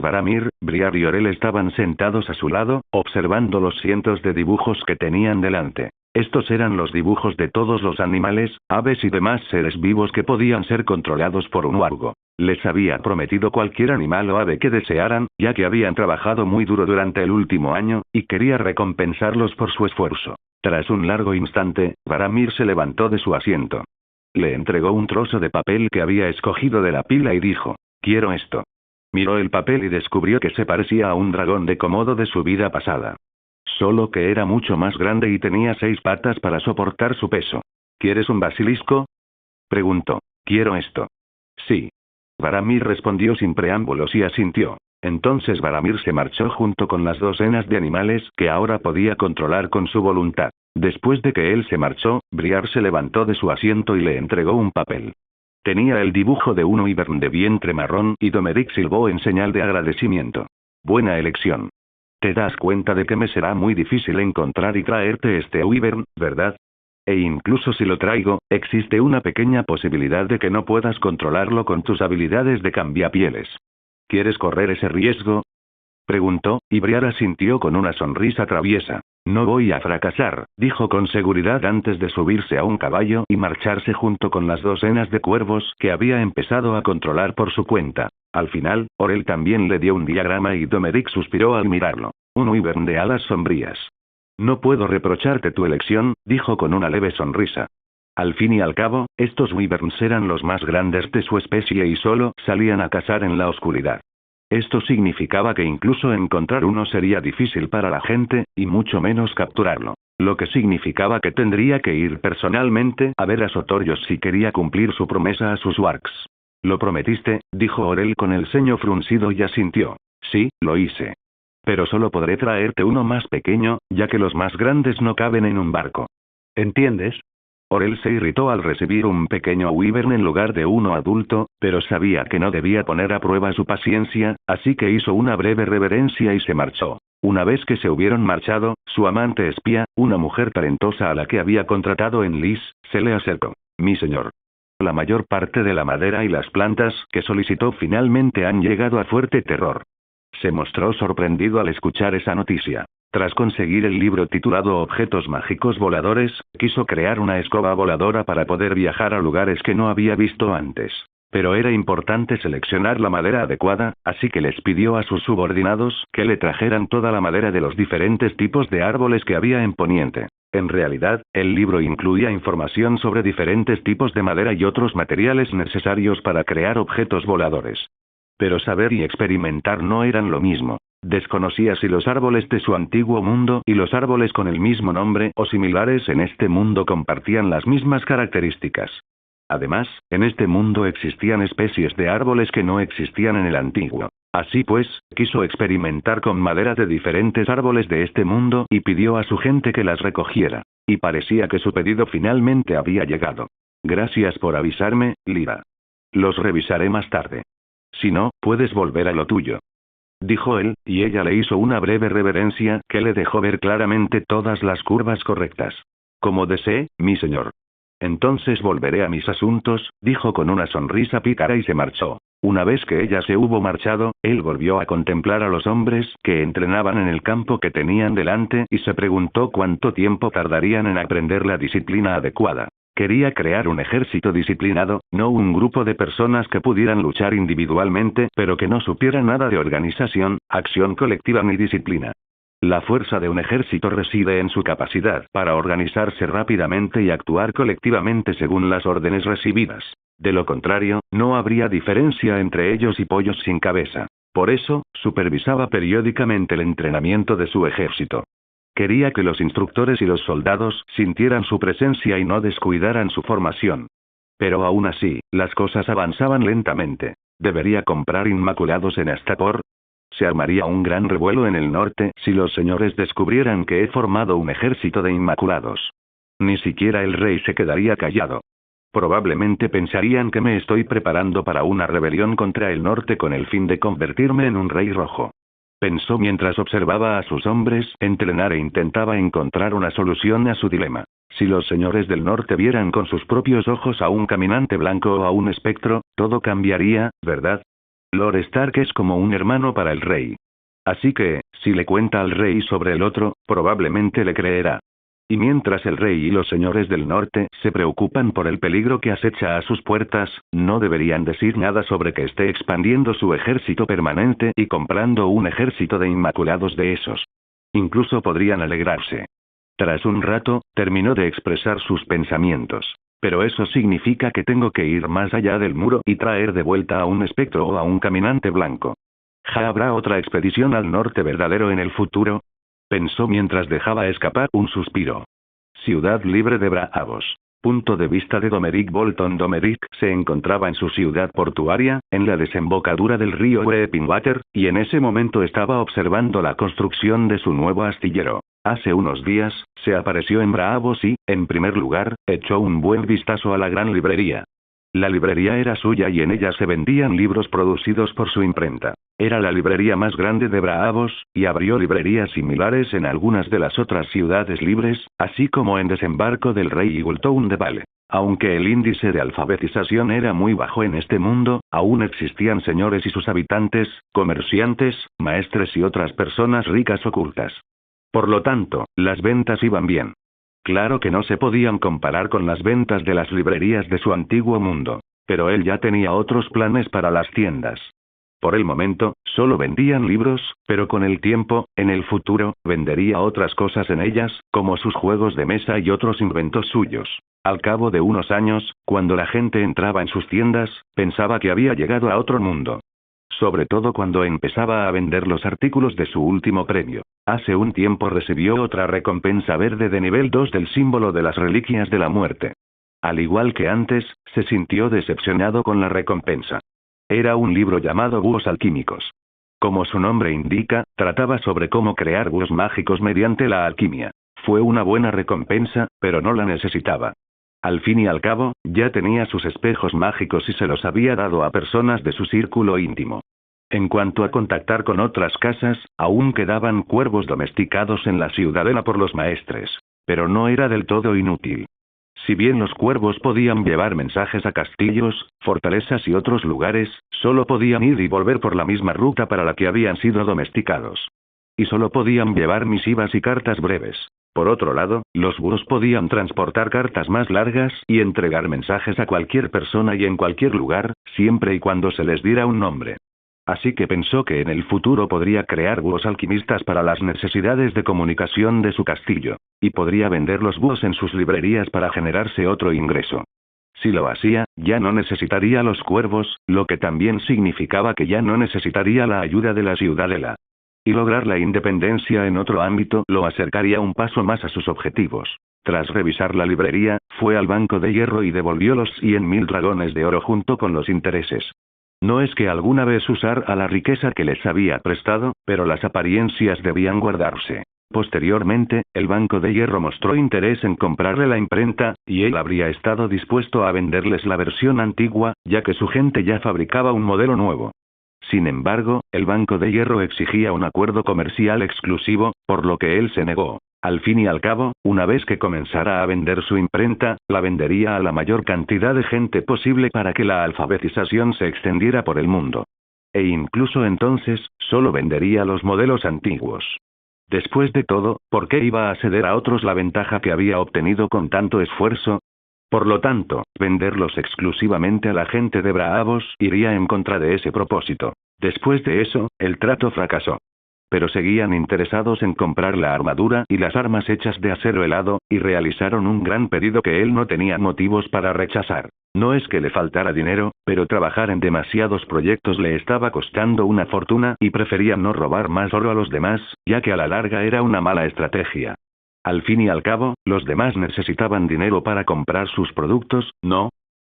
Varamir, Briar y Orel estaban sentados a su lado, observando los cientos de dibujos que tenían delante. Estos eran los dibujos de todos los animales, aves y demás seres vivos que podían ser controlados por un wargo. Les había prometido cualquier animal o ave que desearan, ya que habían trabajado muy duro durante el último año, y quería recompensarlos por su esfuerzo. Tras un largo instante, Varamir se levantó de su asiento. Le entregó un trozo de papel que había escogido de la pila y dijo: «Quiero esto». Miró el papel y descubrió que se parecía a un dragón de Komodo de su vida pasada. Solo que era mucho más grande y tenía 6 patas para soportar su peso. «¿Quieres un basilisco?», preguntó. «Quiero esto». «Sí». Varamir respondió sin preámbulos y asintió. Entonces Varamir se marchó junto con las docenas de animales que ahora podía controlar con su voluntad. Después de que él se marchó, Briar se levantó de su asiento y le entregó un papel. Tenía el dibujo de un wyvern de vientre marrón y Domeric silbó en señal de agradecimiento. «Buena elección. Te das cuenta de que me será muy difícil encontrar y traerte este wyvern, ¿verdad? E incluso si lo traigo, existe una pequeña posibilidad de que no puedas controlarlo con tus habilidades de cambiapieles. ¿Quieres correr ese riesgo?», preguntó, y Briar asintió con una sonrisa traviesa. «No voy a fracasar», dijo con seguridad antes de subirse a un caballo y marcharse junto con las docenas de cuervos que había empezado a controlar por su cuenta. Al final, Orel también le dio un diagrama y Domeric suspiró al mirarlo. Un wyvern de alas sombrías. «No puedo reprocharte tu elección», dijo con una leve sonrisa. Al fin y al cabo, estos wyverns eran los más grandes de su especie y solo salían a cazar en la oscuridad. Esto significaba que incluso encontrar uno sería difícil para la gente, y mucho menos capturarlo. Lo que significaba que tendría que ir personalmente a ver a Sotorios si quería cumplir su promesa a sus wargs. «Lo prometiste», dijo Orel con el ceño fruncido y asintió. «Sí, lo hice. Pero solo podré traerte uno más pequeño, ya que los más grandes no caben en un barco. ¿Entiendes?». Orel se irritó al recibir un pequeño wyvern en lugar de uno adulto, pero sabía que no debía poner a prueba su paciencia, así que hizo una breve reverencia y se marchó. Una vez que se hubieron marchado, su amante espía, una mujer talentosa a la que había contratado en Lis, se le acercó. «Mi señor. La mayor parte de la madera y las plantas que solicitó finalmente han llegado a Fuerte Terror». Se mostró sorprendido al escuchar esa noticia. Tras conseguir el libro titulado Objetos Mágicos Voladores, quiso crear una escoba voladora para poder viajar a lugares que no había visto antes. Pero era importante seleccionar la madera adecuada, así que les pidió a sus subordinados que le trajeran toda la madera de los diferentes tipos de árboles que había en Poniente. En realidad, el libro incluía información sobre diferentes tipos de madera y otros materiales necesarios para crear objetos voladores. Pero saber y experimentar no eran lo mismo. Desconocía si los árboles de su antiguo mundo y los árboles con el mismo nombre o similares en este mundo compartían las mismas características. Además, en este mundo existían especies de árboles que no existían en el antiguo. Así pues, quiso experimentar con madera de diferentes árboles de este mundo y pidió a su gente que las recogiera. Y parecía que su pedido finalmente había llegado. «Gracias por avisarme, Lyra. Los revisaré más tarde. Si no, puedes volver a lo tuyo», dijo él, y ella le hizo una breve reverencia que le dejó ver claramente todas las curvas correctas. «Como desee, mi señor». «Entonces volveré a mis asuntos», dijo con una sonrisa pícara y se marchó. Una vez que ella se hubo marchado, él volvió a contemplar a los hombres que entrenaban en el campo que tenían delante y se preguntó cuánto tiempo tardarían en aprender la disciplina adecuada. Quería crear un ejército disciplinado, no un grupo de personas que pudieran luchar individualmente, pero que no supieran nada de organización, acción colectiva ni disciplina. La fuerza de un ejército reside en su capacidad para organizarse rápidamente y actuar colectivamente según las órdenes recibidas. De lo contrario, no habría diferencia entre ellos y pollos sin cabeza. Por eso, supervisaba periódicamente el entrenamiento de su ejército. Quería que los instructores y los soldados sintieran su presencia y no descuidaran su formación. Pero aún así, las cosas avanzaban lentamente. ¿Debería comprar inmaculados en Astapor? Se armaría un gran revuelo en el norte si los señores descubrieran que he formado un ejército de inmaculados. Ni siquiera el rey se quedaría callado. Probablemente pensarían que me estoy preparando para una rebelión contra el norte con el fin de convertirme en un rey rojo. Pensó mientras observaba a sus hombres entrenar e intentaba encontrar una solución a su dilema. Si los señores del norte vieran con sus propios ojos a un caminante blanco o a un espectro, todo cambiaría, ¿verdad? Lord Stark es como un hermano para el rey. Así que, si le cuenta al rey sobre el otro, probablemente le creerá. Y mientras el rey y los señores del norte se preocupan por el peligro que acecha a sus puertas, no deberían decir nada sobre que esté expandiendo su ejército permanente y comprando un ejército de inmaculados de esos. Incluso podrían alegrarse. Tras un rato, terminó de expresar sus pensamientos. Pero eso significa que tengo que ir más allá del muro y traer de vuelta a un espectro o a un caminante blanco. ¿Ya habrá otra expedición al norte verdadero en el futuro? Pensó mientras dejaba escapar un suspiro. Ciudad libre de Braavos. Punto de vista de Domeric Bolton. Domeric se encontraba en su ciudad portuaria, en la desembocadura del río Weepingwater, y en ese momento estaba observando la construcción de su nuevo astillero. Hace unos días, se apareció en Braavos y, en primer lugar, echó un buen vistazo a la gran librería. La librería era suya y en ella se vendían libros producidos por su imprenta. Era la librería más grande de Braavos, y abrió librerías similares en algunas de las otras ciudades libres, así como en Desembarco del Rey y Gultown de Vale. Aunque el índice de alfabetización era muy bajo en este mundo, aún existían señores y sus habitantes, comerciantes, maestres y otras personas ricas ocultas. Por lo tanto, las ventas iban bien. Claro que no se podían comparar con las ventas de las librerías de su antiguo mundo, pero él ya tenía otros planes para las tiendas. Por el momento, solo vendían libros, pero con el tiempo, en el futuro, vendería otras cosas en ellas, como sus juegos de mesa y otros inventos suyos. Al cabo de unos años, cuando la gente entraba en sus tiendas, pensaba que había llegado a otro mundo. Sobre todo cuando empezaba a vender los artículos de su último premio. Hace un tiempo recibió otra recompensa verde de nivel 2 del símbolo de las reliquias de la muerte. Al igual que antes, se sintió decepcionado con la recompensa. Era un libro llamado Búhos Alquímicos. Como su nombre indica, trataba sobre cómo crear búhos mágicos mediante la alquimia. Fue una buena recompensa, pero no la necesitaba. Al fin y al cabo, ya tenía sus espejos mágicos y se los había dado a personas de su círculo íntimo. En cuanto a contactar con otras casas, aún quedaban cuervos domesticados en la ciudadela por los maestres. Pero no era del todo inútil. Si bien los cuervos podían llevar mensajes a castillos, fortalezas y otros lugares, solo podían ir y volver por la misma ruta para la que habían sido domesticados. Y solo podían llevar misivas y cartas breves. Por otro lado, los búhos podían transportar cartas más largas y entregar mensajes a cualquier persona y en cualquier lugar, siempre y cuando se les diera un nombre. Así que pensó que en el futuro podría crear búhos alquimistas para las necesidades de comunicación de su castillo, y podría vender los búhos en sus librerías para generarse otro ingreso. Si lo hacía, ya no necesitaría los cuervos, lo que también significaba que ya no necesitaría la ayuda de la ciudadela. Y lograr la independencia en otro ámbito lo acercaría un paso más a sus objetivos. Tras revisar la librería, fue al Banco de Hierro y devolvió los 100.000 dragones de oro junto con los intereses. No es que alguna vez usara la riqueza que les había prestado, pero las apariencias debían guardarse. Posteriormente, el Banco de Hierro mostró interés en comprarle la imprenta, y él habría estado dispuesto a venderles la versión antigua, ya que su gente ya fabricaba un modelo nuevo. Sin embargo, el Banco de Hierro exigía un acuerdo comercial exclusivo, por lo que él se negó. Al fin y al cabo, una vez que comenzara a vender su imprenta, la vendería a la mayor cantidad de gente posible para que la alfabetización se extendiera por el mundo. E incluso entonces, solo vendería los modelos antiguos. Después de todo, ¿por qué iba a ceder a otros la ventaja que había obtenido con tanto esfuerzo? Por lo tanto, venderlos exclusivamente a la gente de Braavos iría en contra de ese propósito. Después de eso, el trato fracasó. pero seguían interesados en comprar la armadura y las armas hechas de acero helado, y realizaron un gran pedido que él no tenía motivos para rechazar. No es que le faltara dinero, pero trabajar en demasiados proyectos le estaba costando una fortuna y prefería no robar más oro a los demás, ya que a la larga era una mala estrategia. Al fin y al cabo, los demás necesitaban dinero para comprar sus productos, ¿no?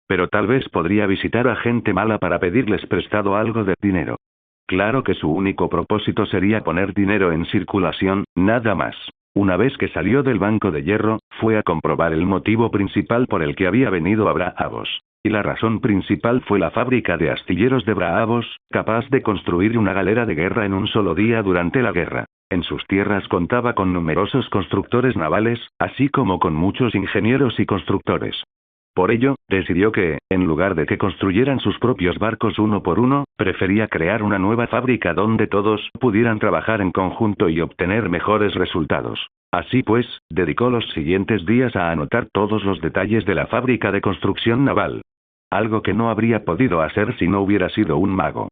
Pero tal vez podría visitar a gente mala para pedirles prestado algo de dinero. Claro que su único propósito sería poner dinero en circulación, nada más. Una vez que salió del Banco de Hierro, fue a comprobar el motivo principal por el que había venido a Braavos. Y la razón principal fue la fábrica de astilleros de Braavos, capaz de construir una galera de guerra en un solo día durante la guerra. En sus tierras contaba con numerosos constructores navales, así como con muchos ingenieros y constructores. Por ello, decidió que, en lugar de que construyeran sus propios barcos uno por uno, prefería crear una nueva fábrica donde todos pudieran trabajar en conjunto y obtener mejores resultados. Así pues, dedicó los siguientes días a anotar todos los detalles de la fábrica de construcción naval. Algo que no habría podido hacer si no hubiera sido un mago.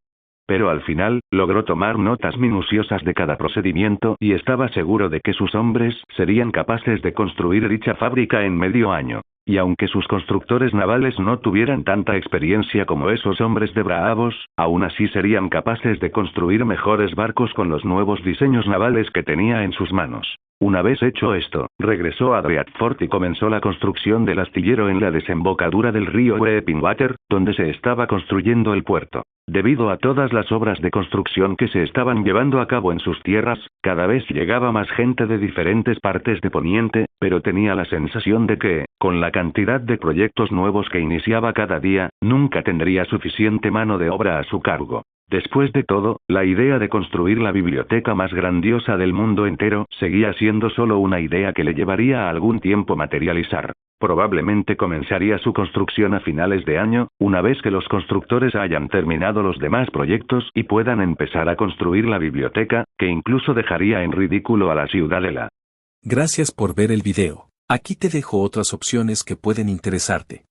Pero al final, logró tomar notas minuciosas de cada procedimiento y estaba seguro de que sus hombres serían capaces de construir dicha fábrica en medio año. Y aunque sus constructores navales no tuvieran tanta experiencia como esos hombres de Braavos, aún así serían capaces de construir mejores barcos con los nuevos diseños navales que tenía en sus manos. Una vez hecho esto, regresó a Dreadfort y comenzó la construcción del astillero en la desembocadura del río Weepingwater, donde se estaba construyendo el puerto. Debido a todas las obras de construcción que se estaban llevando a cabo en sus tierras, cada vez llegaba más gente de diferentes partes de Poniente, pero tenía la sensación de que, con la cantidad de proyectos nuevos que iniciaba cada día, nunca tendría suficiente mano de obra a su cargo. Después de todo, la idea de construir la biblioteca más grandiosa del mundo entero seguía siendo solo una idea que le llevaría a algún tiempo materializar. Probablemente comenzaría su construcción a finales de año, una vez que los constructores hayan terminado los demás proyectos y puedan empezar a construir la biblioteca, que incluso dejaría en ridículo a la ciudadela. Gracias por ver el video. Aquí te dejo otras opciones que pueden interesarte.